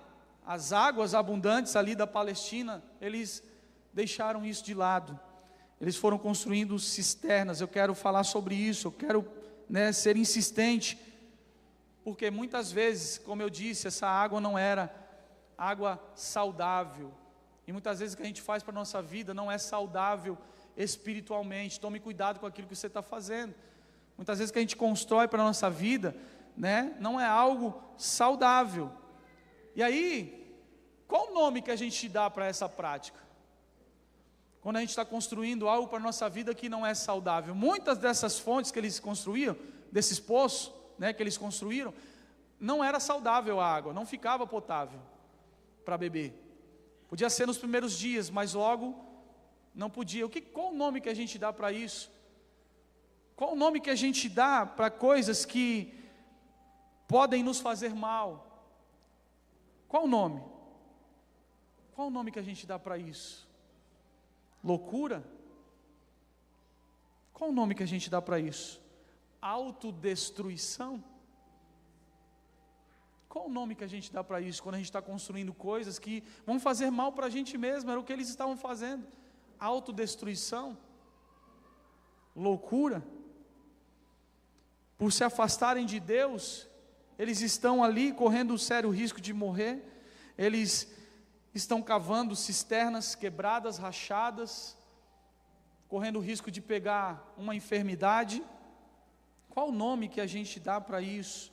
as águas abundantes ali da Palestina, eles deixaram isso de lado. Eles foram construindo cisternas. Eu quero falar sobre isso, eu quero, ser insistente, porque muitas vezes, como eu disse, essa água não era água saudável, e muitas vezes o que a gente faz para a nossa vida não é saudável espiritualmente. Tome cuidado com aquilo que você está fazendo. Muitas vezes o que a gente constrói para a nossa vida, não é algo saudável. E aí, qual o nome que a gente dá para essa prática? Quando a gente está construindo algo para a nossa vida que não é saudável. Muitas dessas fontes que eles construíam, desses poços, que eles construíram, não era saudável a água, não ficava potável para beber. Podia ser nos primeiros dias, mas logo não podia. Qual o nome que a gente dá para isso? Qual o nome que a gente dá para coisas que podem nos fazer mal? Qual o nome? Qual o nome que a gente dá para isso? Loucura? Qual o nome que a gente dá para isso? Autodestruição? Qual o nome que a gente dá para isso, quando a gente está construindo coisas que vão fazer mal para a gente mesmo? Era o que eles estavam fazendo. Autodestruição? Loucura? Por se afastarem de Deus, eles estão ali correndo um sério risco de morrer. Eles estão cavando cisternas quebradas, rachadas, correndo o risco de pegar uma enfermidade. Qual o nome que a gente dá para isso?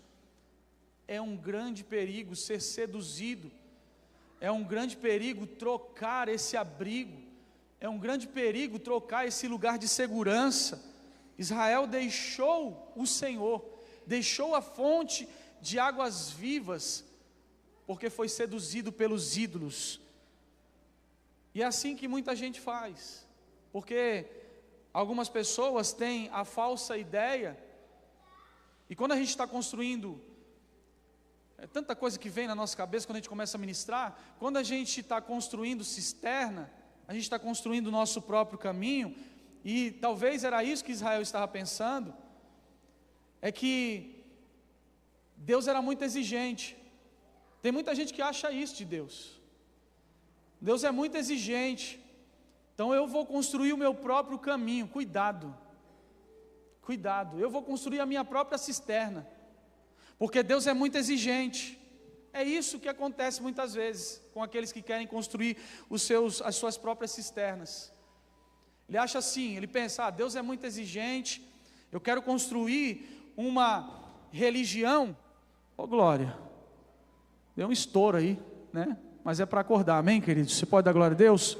É um grande perigo ser seduzido, é um grande perigo trocar esse abrigo, é um grande perigo trocar esse lugar de segurança. Israel deixou o Senhor, deixou a fonte de águas vivas, porque foi seduzido pelos ídolos. E é assim que muita gente faz, porque algumas pessoas têm a falsa ideia, e quando a gente está construindo, é tanta coisa que vem na nossa cabeça quando a gente começa a ministrar. Quando a gente está construindo cisterna, a gente está construindo o nosso próprio caminho, e talvez era isso que Israel estava pensando, é que Deus era muito exigente. Tem muita gente que acha isso de Deus. Deus é muito exigente, então eu vou construir o meu próprio caminho. Cuidado, eu vou construir a minha própria cisterna, porque Deus é muito exigente. É isso que acontece muitas vezes com aqueles que querem construir as suas próprias cisternas. Ele acha assim, ele pensa, Deus é muito exigente, eu quero construir uma religião. Ô glória, deu um estouro aí, mas é para acordar, amém, queridos? Você pode dar glória a Deus?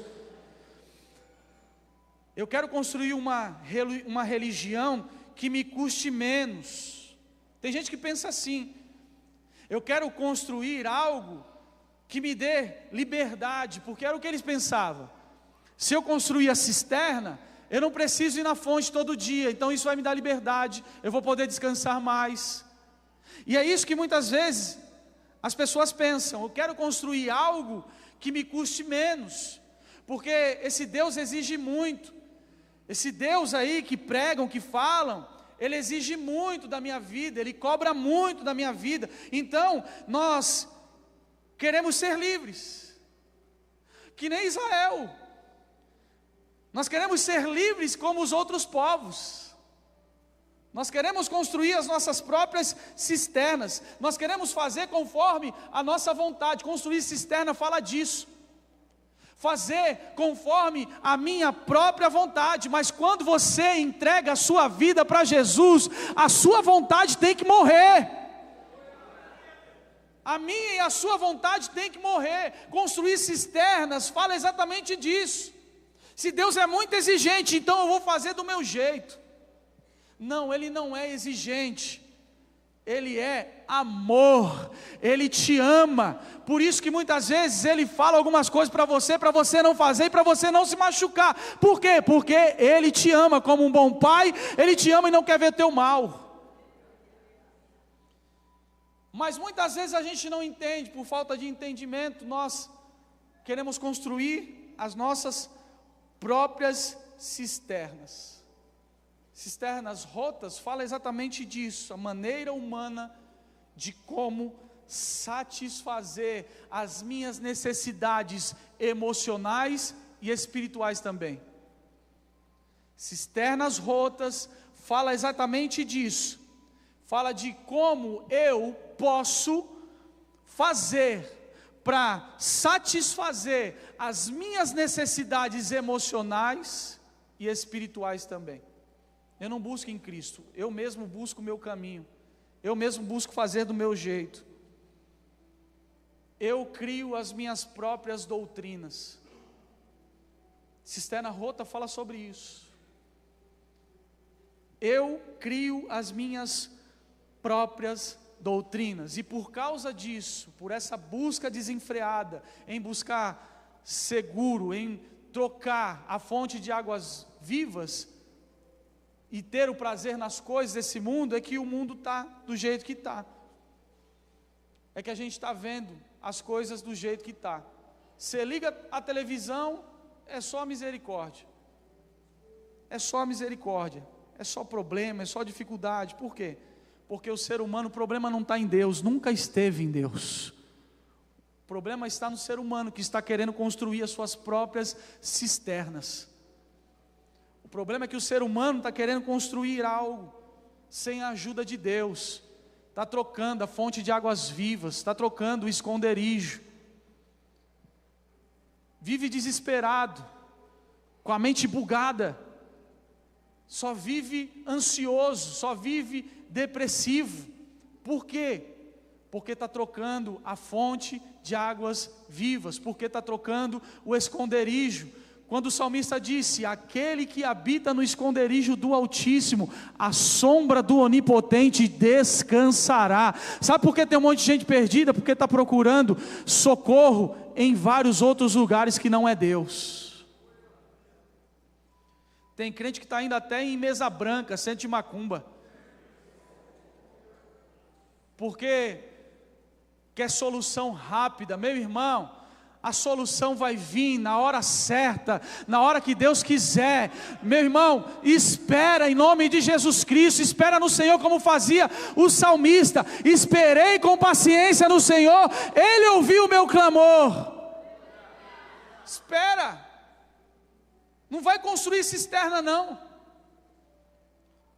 Eu quero construir uma religião que me custe menos. Tem gente que pensa assim, eu quero construir algo que me dê liberdade, porque era o que eles pensavam. Se eu construir a cisterna, eu não preciso ir na fonte todo dia, então isso vai me dar liberdade, eu vou poder descansar mais. E é isso que muitas vezes as pessoas pensam, eu quero construir algo que me custe menos, porque esse Deus exige muito. Esse Deus aí que pregam, que falam, Ele exige muito da minha vida, Ele cobra muito da minha vida. Então, nós queremos ser livres, que nem Israel. Nós queremos ser livres como os outros povos. Nós queremos construir as nossas próprias cisternas, nós queremos fazer conforme a nossa vontade. Construir cisterna fala disso, fazer conforme a minha própria vontade. Mas quando você entrega a sua vida para Jesus, a sua vontade tem que morrer. A minha e a sua vontade tem que morrer. Construir cisternas fala exatamente disso. Se Deus é muito exigente, então eu vou fazer do meu jeito. Não, Ele não é exigente, Ele é amor, Ele te ama. Por isso que muitas vezes Ele fala algumas coisas para você não fazer e para você não se machucar. Por quê? Porque Ele te ama como um bom pai, Ele te ama e não quer ver teu mal. Mas muitas vezes a gente não entende, por falta de entendimento, nós queremos construir as nossas próprias cisternas. Cisternas rotas fala exatamente disso, a maneira humana de como satisfazer as minhas necessidades emocionais e espirituais também. Cisternas rotas fala exatamente disso, fala de como eu posso fazer para satisfazer as minhas necessidades emocionais e espirituais também. Eu não busco em Cristo, eu mesmo busco o meu caminho, eu mesmo busco fazer do meu jeito, eu crio as minhas próprias doutrinas. Cisterna rota fala sobre isso. Eu crio as minhas próprias doutrinas, e por causa disso, por essa busca desenfreada, em buscar seguro, em trocar a fonte de águas vivas, e ter o prazer nas coisas desse mundo, é que o mundo está do jeito que está. É que a gente está vendo as coisas do jeito que está. Você liga a televisão, é só misericórdia. É só misericórdia. É só problema, é só dificuldade. Por quê? Porque o ser humano, o problema não está em Deus, nunca esteve em Deus. O problema está no ser humano, que está querendo construir as suas próprias cisternas. O problema é que o ser humano está querendo construir algo sem a ajuda de Deus, está trocando a fonte de águas vivas, está trocando o esconderijo, vive desesperado, com a mente bugada, só vive ansioso, só vive depressivo. Por quê? Porque está trocando a fonte de águas vivas, porque está trocando o esconderijo. Quando o salmista disse: aquele que habita no esconderijo do Altíssimo, a sombra do Onipotente descansará. Sabe por que tem um monte de gente perdida? Porque está procurando socorro em vários outros lugares que não é Deus. Tem crente que está indo até em mesa branca, centro de macumba, porque quer solução rápida. Meu irmão, a solução vai vir na hora certa, na hora que Deus quiser. Meu irmão, espera em nome de Jesus Cristo, espera no Senhor como fazia o salmista. Esperei com paciência no Senhor, Ele ouviu o meu clamor. Espera, não vai construir cisterna não,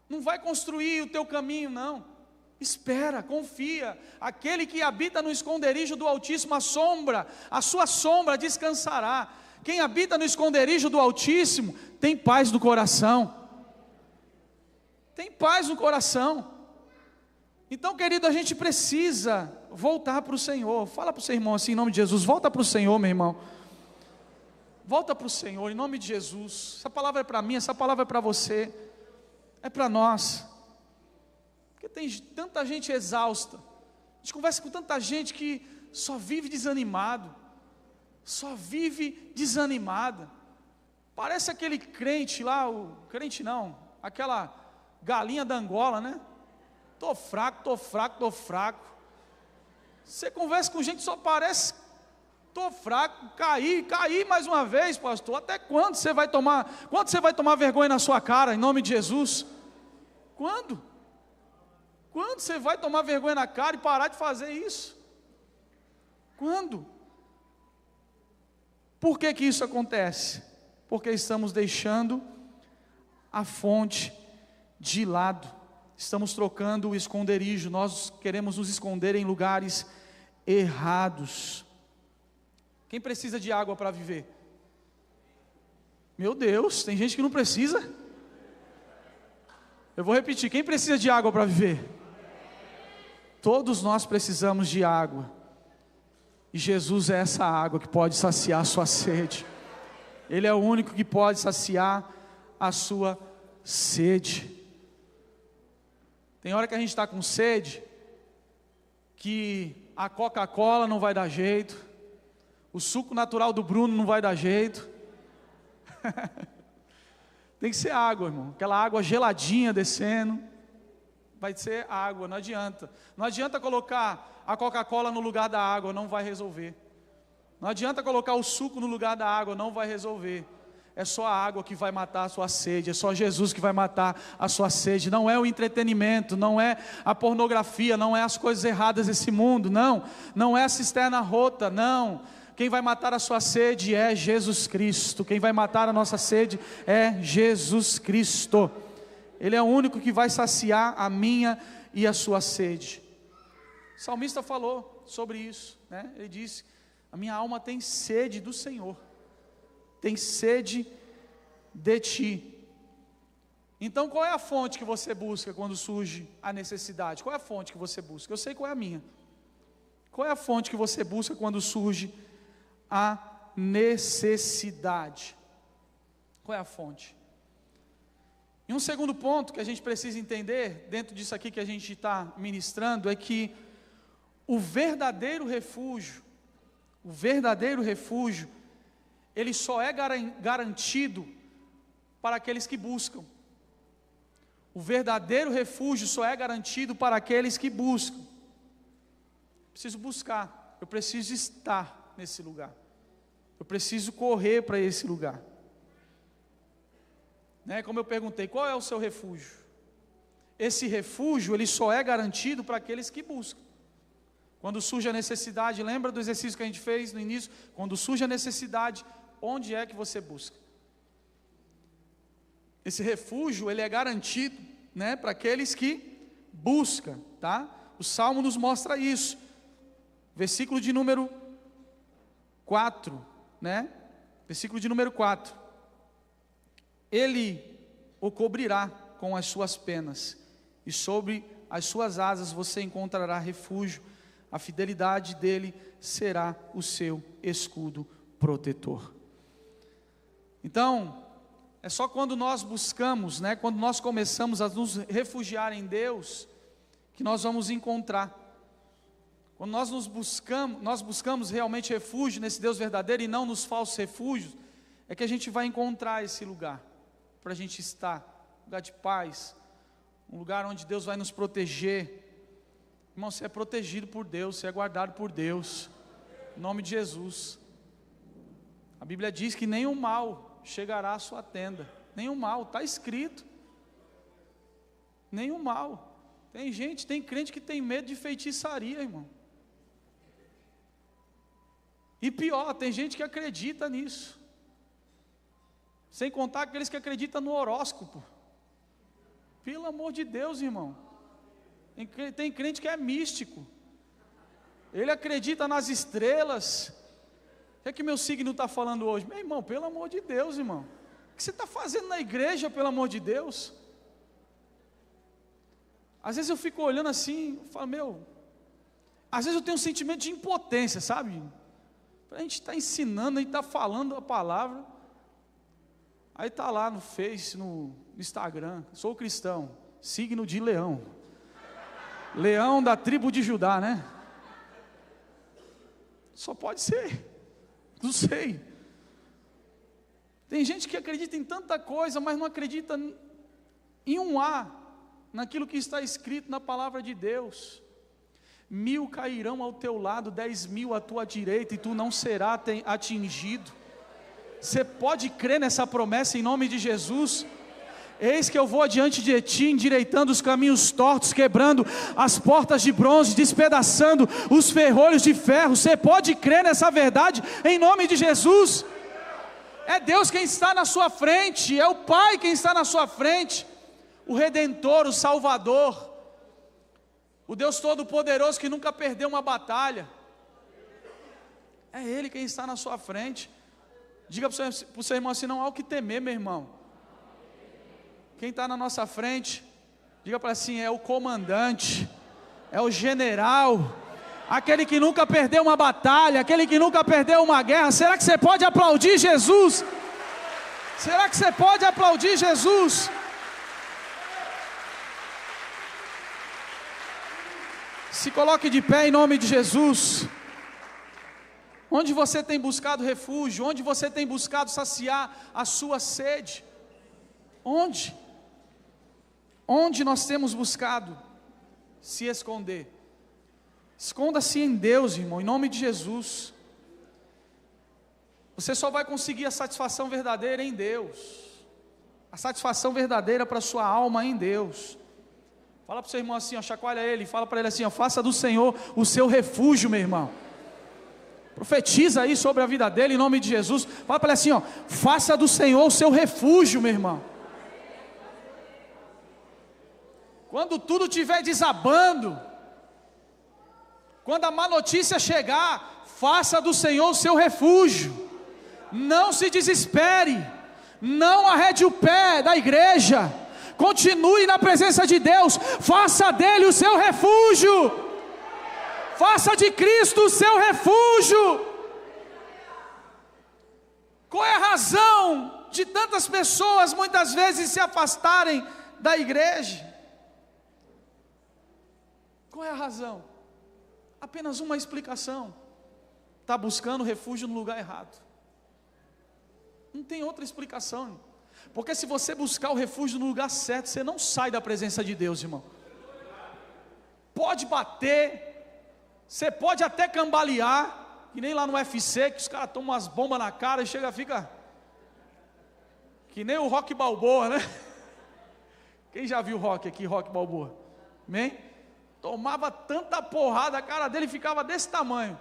não vai construir o teu caminho não. Espera, confia. Aquele que habita no esconderijo do Altíssimo, a sua sombra descansará. Quem habita no esconderijo do Altíssimo tem paz no coração. Tem paz no coração. Então, querido, a gente precisa voltar para o Senhor. Fala para o seu irmão assim, em nome de Jesus: volta para o Senhor, meu irmão. Volta para o Senhor, em nome de Jesus. Essa palavra é para mim, essa palavra é para você, é para nós. Porque tem tanta gente exausta, a gente conversa com tanta gente que só vive desanimado, só vive desanimada. Parece aquele crente lá, aquela galinha da Angola, né? Tô fraco. Você conversa com gente que só parece: tô fraco, caí mais uma vez, pastor. Até quando você vai tomar vergonha na sua cara, em nome de Jesus? Quando você vai tomar vergonha na cara e parar de fazer isso? Quando? Por que isso acontece? Porque estamos deixando a fonte de lado. estamos trocando o esconderijo, nós queremos nos esconder em lugares errados. Quem precisa de água para viver? Meu Deus, tem gente que não precisa. Eu vou repetir, quem precisa de água para viver? Todos nós precisamos de água, e Jesus é essa água que pode saciar a sua sede. Ele é o único que pode saciar a sua sede. Tem hora que a gente está com sede, que a Coca-Cola não vai dar jeito, o suco natural do Bruno não vai dar jeito. Tem que ser água, irmão, aquela água geladinha descendo, vai ser água, não adianta. Não adianta colocar a Coca-Cola no lugar da água, não vai resolver. Não adianta colocar o suco no lugar da água, não vai resolver. É só a água que vai matar a sua sede, é só Jesus que vai matar a sua sede. Não é o entretenimento, não é a pornografia, não é as coisas erradas desse mundo, não é a cisterna rota, não. Quem vai matar a sua sede é Jesus Cristo. Quem vai matar a nossa sede é Jesus Cristo. Ele é o único que vai saciar a minha e a sua sede. O salmista falou sobre isso, né? Ele disse: a minha alma tem sede do Senhor, tem sede de ti. Então qual é a fonte que você busca quando surge a necessidade? Qual é a fonte que você busca? Eu sei qual é a minha. Qual é a fonte que você busca quando surge a necessidade? Qual é a fonte? E um segundo ponto que a gente precisa entender, dentro disso aqui que a gente está ministrando, é que o verdadeiro refúgio, ele só é garantido para aqueles que buscam. O verdadeiro refúgio só é garantido para aqueles que buscam. Preciso buscar, eu preciso estar nesse lugar, eu preciso correr para esse lugar, né? Como eu perguntei, qual é o seu refúgio? Esse refúgio, ele só é garantido para aqueles que buscam. Quando surge a necessidade, lembra do exercício que a gente fez no início? Quando surge a necessidade, onde é que você busca? Esse refúgio, ele é garantido, né, para aqueles que buscam, tá? O Salmo nos mostra isso. Versículo de número 4, né? Versículo de número 4. Ele o cobrirá com as suas penas, e sobre as suas asas você encontrará refúgio. A fidelidade dele será o seu escudo protetor. Então, é só quando nós buscamos, né, quando nós começamos a nos refugiar em Deus, que nós vamos encontrar. Quando nós buscamos realmente refúgio nesse Deus verdadeiro e não nos falsos refúgios, é que a gente vai encontrar esse lugar, para a gente estar, um lugar de paz, um lugar onde Deus vai nos proteger. Irmão, você é protegido por Deus, você é guardado por Deus, em nome de Jesus. A Bíblia diz que nenhum mal chegará à sua tenda, nenhum mal, está escrito, nenhum mal. Tem crente que tem medo de feitiçaria, irmão. E pior, tem gente que acredita nisso, sem contar aqueles que acreditam no horóscopo. Pelo amor de Deus, irmão. Tem crente que é místico, ele acredita nas estrelas. O que meu signo está falando hoje? Meu irmão, pelo amor de Deus, irmão, o que você está fazendo na igreja, pelo amor de Deus? Às vezes eu fico olhando assim, falo, às vezes eu tenho um sentimento de impotência, sabe? A gente está ensinando, a gente está falando a palavra, aí está lá no Face, no Instagram, sou cristão, signo de leão, leão da tribo de Judá, né? Só pode ser, não sei. Tem gente que acredita em tanta coisa, mas não acredita em um A, naquilo que está escrito na palavra de Deus. 1000 cairão ao teu lado, 10.000 à tua direita, e tu não serás atingido. Você pode crer nessa promessa em nome de Jesus? Eis que eu vou adiante de ti, endireitando os caminhos tortos, quebrando as portas de bronze, despedaçando os ferrolhos de ferro. Você pode crer nessa verdade em nome de Jesus? É Deus quem está na sua frente, é o Pai quem está na sua frente. o Redentor, o Salvador, o Deus Todo-Poderoso que nunca perdeu uma batalha. É Ele quem está na sua frente. Diga para o seu irmão assim: não há o que temer, meu irmão. Quem está na nossa frente, diga para ele assim: é o comandante, é o general, aquele que nunca perdeu uma batalha, aquele que nunca perdeu uma guerra. Será que você pode aplaudir Jesus? Será que você pode aplaudir Jesus? Se coloque de pé em nome de Jesus. Onde você tem buscado refúgio? Onde você tem buscado saciar a sua sede? Onde? Onde nós temos buscado se esconder? Esconda-se em Deus, irmão, em nome de Jesus. Você só vai conseguir a satisfação verdadeira em Deus. A satisfação verdadeira para a sua alma em Deus. Fala para o seu irmão assim, ó, chacoalha ele, fala para ele assim, ó, faça do Senhor o seu refúgio, meu irmão. Profetiza aí sobre a vida dele em nome de Jesus. Fala para ele assim, ó, faça do Senhor o seu refúgio, meu irmão. Quando tudo estiver desabando, quando a má notícia chegar, faça do Senhor o seu refúgio. Não se desespere, não arrede o pé da igreja, continue na presença de Deus, faça dele o seu refúgio. Faça de Cristo o seu refúgio. Qual é a razão de tantas pessoas muitas vezes se afastarem da igreja? Qual é a razão? Apenas uma explicação: está buscando refúgio no lugar errado. Não tem outra explicação. Porque se você buscar o refúgio no lugar certo, você não sai da presença de Deus, irmão. Pode bater, você pode até cambalear, que nem lá no UFC, que os caras tomam umas bombas na cara e fica que nem o Rocky Balboa, né? Quem já viu o Rocky aqui, Rocky Balboa? Amém? Tomava tanta porrada, a cara dele ficava desse tamanho.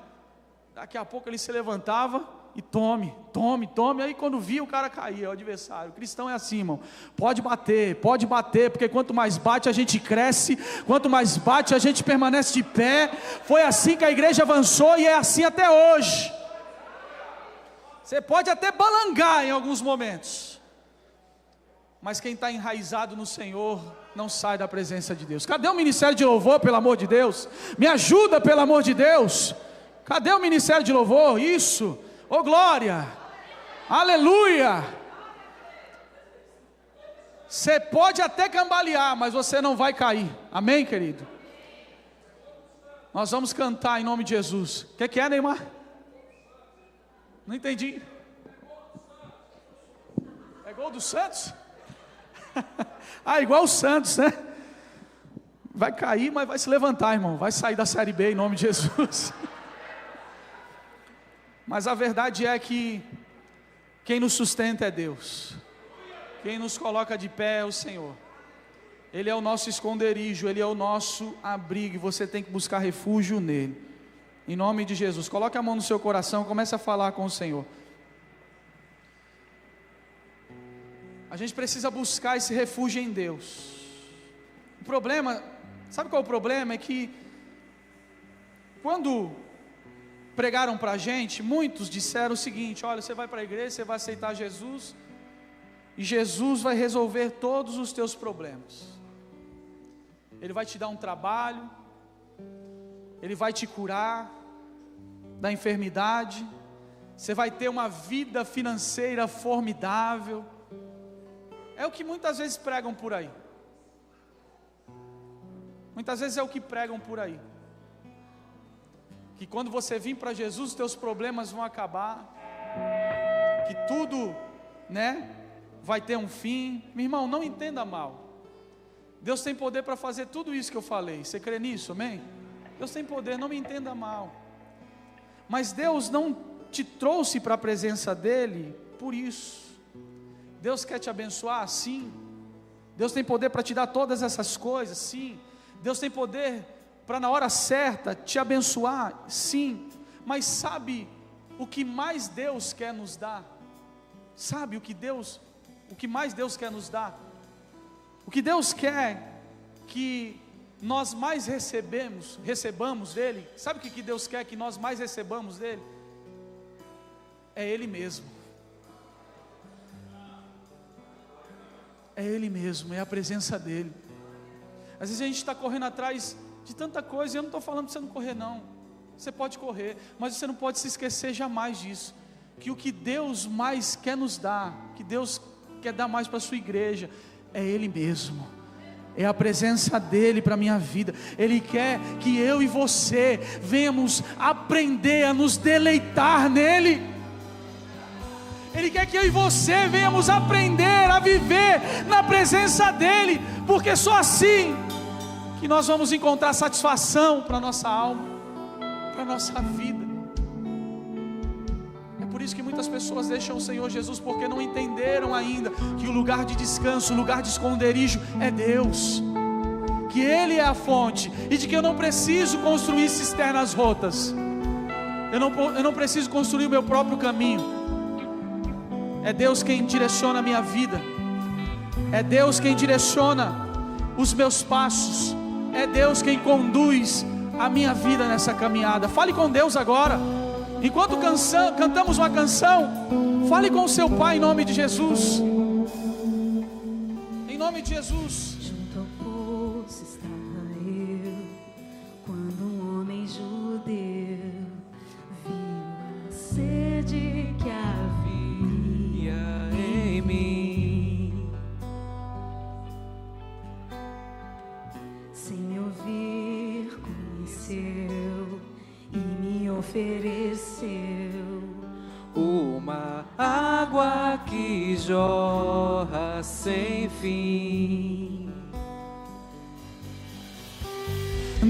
Daqui a pouco ele se levantava e tome. Aí quando via, o cara caía, o adversário. O cristão é assim, irmão. Pode bater, porque quanto mais bate a gente cresce, quanto mais bate a gente permanece de pé. Foi assim que a igreja avançou e é assim até hoje. Você pode até balangar em alguns momentos, mas quem está enraizado no Senhor não sai da presença de Deus. Cadê o ministério de louvor, pelo amor de Deus? Me ajuda, pelo amor de Deus. Cadê o ministério de louvor? Isso. Oh glória, aleluia. Você pode até cambalear, mas você não vai cair. Amém, querido? Nós vamos cantar em nome de Jesus. O que é, Neymar? Não entendi. É gol do Santos? Ah, igual o Santos, né? Vai cair, mas vai se levantar, irmão. Vai sair da Série B em nome de Jesus. Mas a verdade é que quem nos sustenta é Deus. Quem nos coloca de pé é o Senhor. Ele é o nosso esconderijo, Ele é o nosso abrigo, e você tem que buscar refúgio nele. Em nome de Jesus, coloque a mão no seu coração, comece a falar com o Senhor. A gente precisa buscar esse refúgio em Deus. O problema, sabe qual é o problema? É que quando pregaram para a gente, muitos disseram o seguinte: olha, você vai para a igreja, você vai aceitar Jesus, e Jesus vai resolver todos os teus problemas. Ele vai te dar um trabalho, Ele vai te curar da enfermidade, você vai ter uma vida financeira formidável. É o que muitas vezes pregam por aí. Muitas vezes é o que pregam por aí. Que quando você vir para Jesus, os teus problemas vão acabar, que tudo, né, vai ter um fim. Meu irmão, não entenda mal. Deus tem poder para fazer tudo isso que eu falei. Você crê nisso, amém? Deus tem poder, não me entenda mal. Mas Deus não te trouxe para a presença dEle por isso. Deus quer te abençoar, sim. Deus tem poder para te dar todas essas coisas, sim. Deus tem poder para na hora certa te abençoar, sim. Mas sabe o que mais Deus quer nos dar? Sabe o que mais Deus quer nos dar? O que Deus quer que nós mais recebamos dele, sabe o que Deus quer que nós mais recebamos dele? É Ele mesmo. É Ele mesmo, é a presença dEle. Às vezes a gente está correndo atrás de tanta coisa, e eu não estou falando para você não correr não, você pode correr, mas você não pode se esquecer jamais disso, que o que Deus mais quer nos dar, que Deus quer dar mais para a sua igreja, é Ele mesmo, é a presença dEle para a minha vida. Ele quer que eu e você venhamos aprender a nos deleitar nele. Ele quer que eu e você venhamos aprender a viver na presença dEle, porque só assim que nós vamos encontrar satisfação para a nossa alma, para a nossa vida. É por isso que muitas pessoas deixam o Senhor Jesus, porque não entenderam ainda que o lugar de descanso, o lugar de esconderijo é Deus, que Ele é a fonte, e de que eu não preciso construir cisternas rotas, eu não preciso construir o meu próprio caminho. É Deus quem direciona a minha vida, é Deus quem direciona os meus passos, é Deus quem conduz a minha vida nessa caminhada. Fale com Deus agora, enquanto cantamos uma canção, fale com o seu Pai em nome de Jesus, em nome de Jesus. Junto ao poço estava eu, quando um homem judeu viu a sede que havia em mim, sem me ouvir conheceu e me ofereceu uma água que jorra sem fim.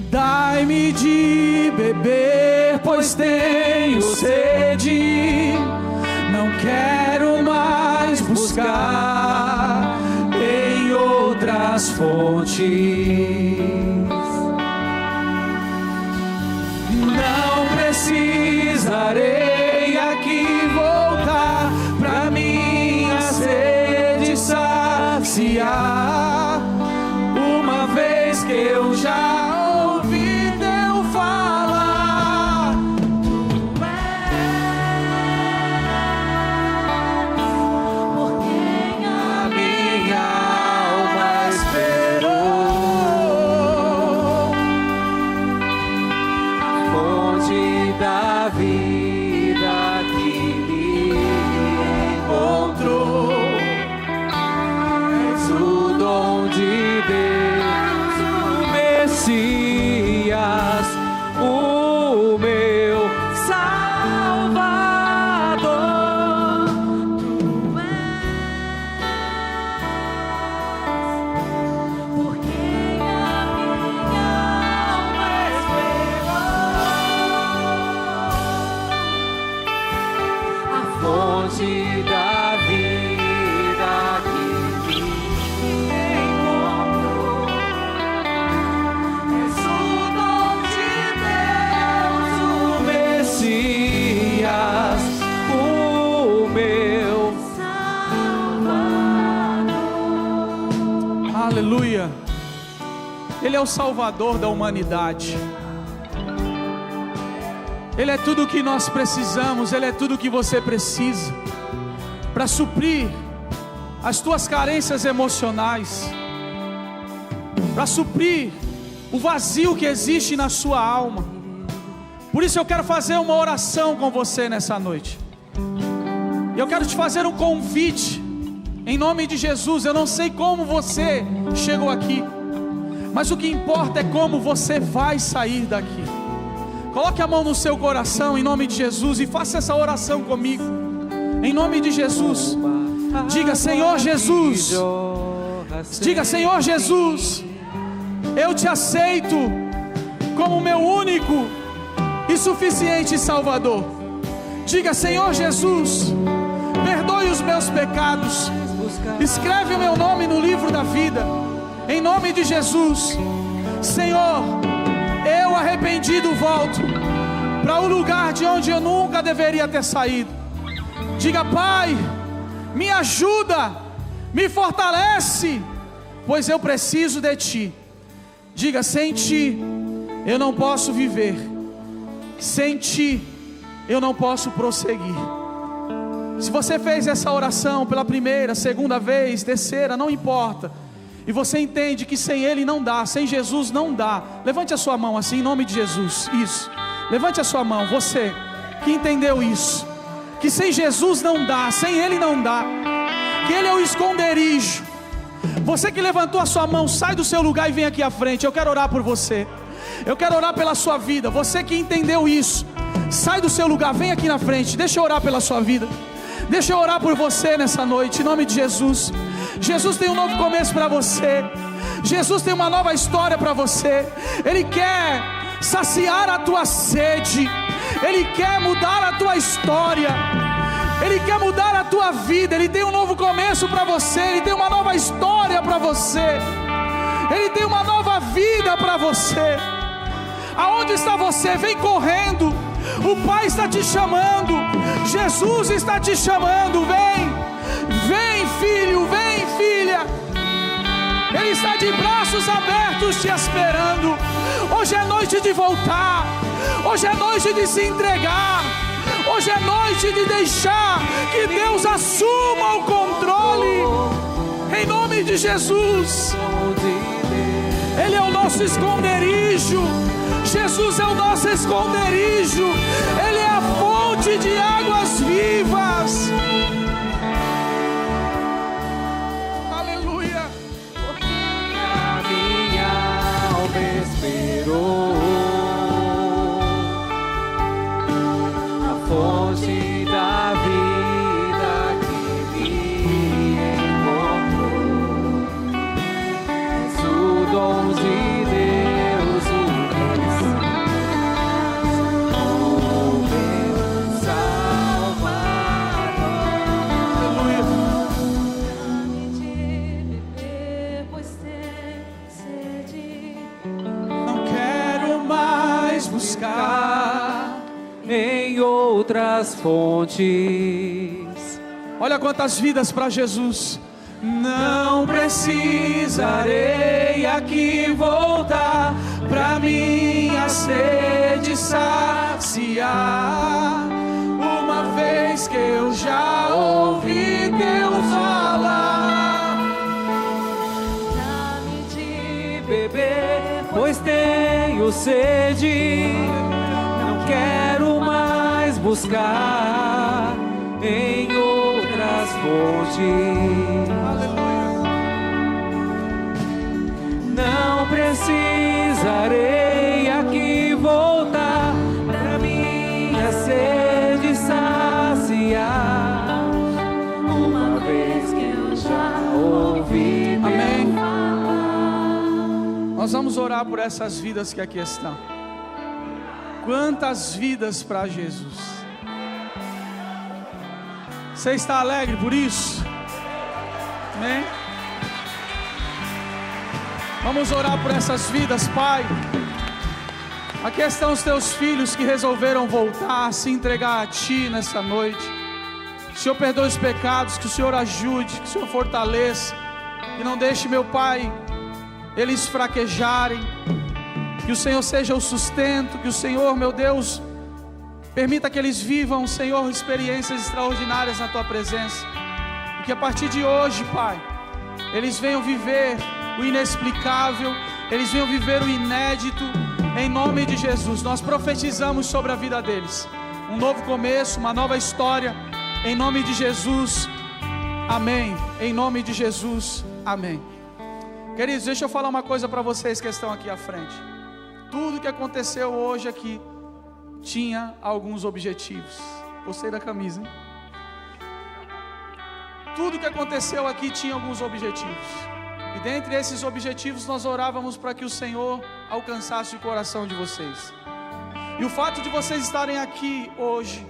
Dai-me de beber, pois tenho sede. Não quero mais buscar em outras fontes. Não precisarei aqui voltar pra minha sede saciar, uma vez que eu já ouvi teu falar. Da vida que me encontrou, és o dom de Deus, o Messias, o meu Salvador. Tu és por quem a minha alma esperou. Fonte da vida que me encontrou, és o dom de Deus, o Messias, o meu Salvador. Aleluia. Ele é o Salvador da humanidade. Ele é tudo o que nós precisamos, Ele é tudo o que você precisa para suprir as tuas carências emocionais, para suprir o vazio que existe na sua alma. Por isso eu quero fazer uma oração com você nessa noite. Eu quero te fazer um convite, em nome de Jesus. Eu não sei como você chegou aqui, mas o que importa é como você vai sair daqui. Coloque a mão no seu coração em nome de Jesus e faça essa oração comigo. Em nome de Jesus, diga: Senhor Jesus, diga: Senhor Jesus, eu te aceito como meu único e suficiente Salvador. Diga: Senhor Jesus, perdoe os meus pecados, escreve o meu nome no livro da vida, em nome de Jesus. Senhor, eu arrependido volto para o lugar de onde eu nunca deveria ter saído. Diga: Pai, me ajuda, me fortalece pois eu preciso de Ti. Diga: sem Ti eu não posso viver, sem Ti eu não posso prosseguir. Se você fez essa oração pela primeira, segunda vez, terceira, não importa, e você entende que sem Ele não dá, sem Jesus não dá, levante a sua mão assim, em nome de Jesus. Isso, levante a sua mão, você que entendeu isso, que sem Jesus não dá, sem Ele não dá, que Ele é o esconderijo. Você que levantou a sua mão, sai do seu lugar e vem aqui à frente. Eu quero orar por você, eu quero orar pela sua vida. Você que entendeu isso, sai do seu lugar, vem aqui na frente. Deixa eu orar pela sua vida, deixa eu orar por você nessa noite, em nome de Jesus. Jesus tem um novo começo para você, Jesus tem uma nova história para você. Ele quer saciar a tua sede, Ele quer mudar a tua história, Ele quer mudar a tua vida. Ele tem um novo começo para você, Ele tem uma nova história para você, Ele tem uma nova vida para você. Aonde está você? Vem correndo, o Pai está te chamando, Jesus está te chamando. Vem filho, vem filha, Ele está de braços abertos te esperando. Hoje é noite de voltar, hoje é noite de se entregar, hoje é noite de deixar que Deus assuma o controle, em nome de Jesus. Ele é o nosso esconderijo, Jesus é o nosso esconderijo, Ele é a fonte de águas vivas. Aleluia. A minha alma esperou a fonte da vida que me encontrou. És o dom de Deus, o meu Salvador. Dá-me de beber, pois tenho sede. Não quero mais buscar Em outras fontes. Olha quantas vidas para Jesus. Não precisarei aqui voltar pra minha sede saciar, uma vez que eu já ouvi Deus falar. Dá-me de Beber, pois tenho sede. Não quero mais buscar em outras fontes. Não precisarei aqui voltar pra minha sede saciar, uma vez que eu já ouvi Deus Amém. falar. Nós vamos orar por essas vidas que aqui estão. Quantas vidas para Jesus. Você está alegre por isso? Amém? Vamos orar por essas vidas, Pai. Aqui estão os teus filhos que resolveram voltar, se entregar a Ti nessa noite. Que o Senhor perdoe os pecados, que o Senhor ajude, que o Senhor fortaleça, que não deixe, meu Pai, eles fraquejarem. Que o Senhor seja o sustento, que o Senhor, meu Deus, permita que eles vivam, Senhor, experiências extraordinárias na Tua presença. E que a partir de hoje, Pai, eles venham viver o inexplicável, eles venham viver o inédito, em nome de Jesus. Nós profetizamos sobre a vida deles um novo começo, uma nova história, em nome de Jesus, amém. Em nome de Jesus, amém. Queridos, deixa eu falar uma coisa para vocês que estão aqui à frente. Tudo que aconteceu hoje aqui tinha alguns objetivos. Gostei da camisa, hein? Tudo que aconteceu aqui tinha alguns objetivos. E dentre esses objetivos nós orávamos para que o Senhor alcançasse o coração de vocês. E o fato de vocês estarem aqui hoje,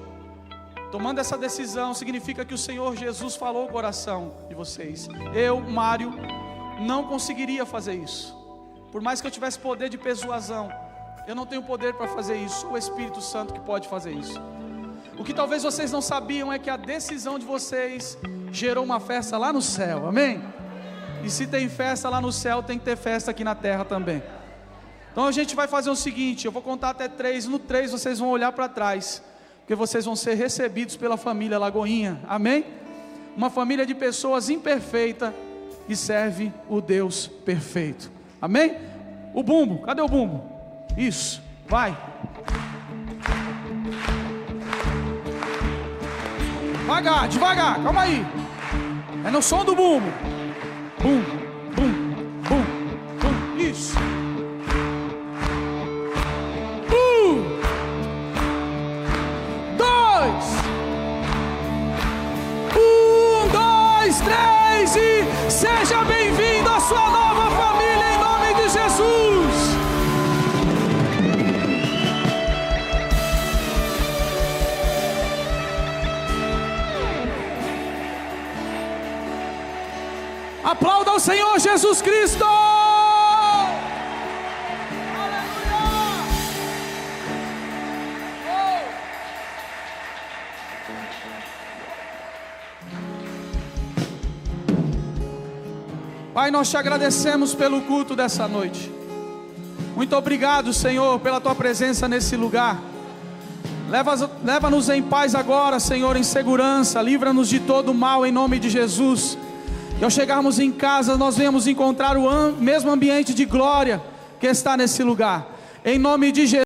tomando essa decisão, significa que o Senhor Jesus falou o coração de vocês. Eu, Mário, não conseguiria fazer isso. Por mais que eu tivesse poder de persuasão, eu não tenho poder para fazer isso. Só o Espírito Santo que pode fazer isso. O que talvez vocês não sabiam é que a decisão de vocês gerou uma festa lá no céu, amém? E se tem festa lá no céu, tem que ter festa aqui na terra também. Então a gente vai fazer o seguinte, eu vou contar até 3, no 3 vocês vão olhar para trás, porque vocês vão ser recebidos pela família Lagoinha, amém? Uma família de pessoas imperfeitas, que serve o Deus perfeito, amém? O bumbo, cadê o bumbo? Isso, vai. Devagar, devagar, calma aí. É no som do bumbo. Bum, bum, bum, bum, isso. 3 e seja bem-vindo à sua nova família em nome de Jesus. Aplauda o Senhor Jesus Cristo. Pai, nós te agradecemos pelo culto dessa noite. Muito obrigado, Senhor, pela tua presença nesse lugar. Leva-nos em paz agora, Senhor, em segurança. Livra-nos de todo mal em nome de Jesus. E ao chegarmos em casa, nós venhamos encontrar o mesmo ambiente de glória que está nesse lugar. Em nome de Jesus.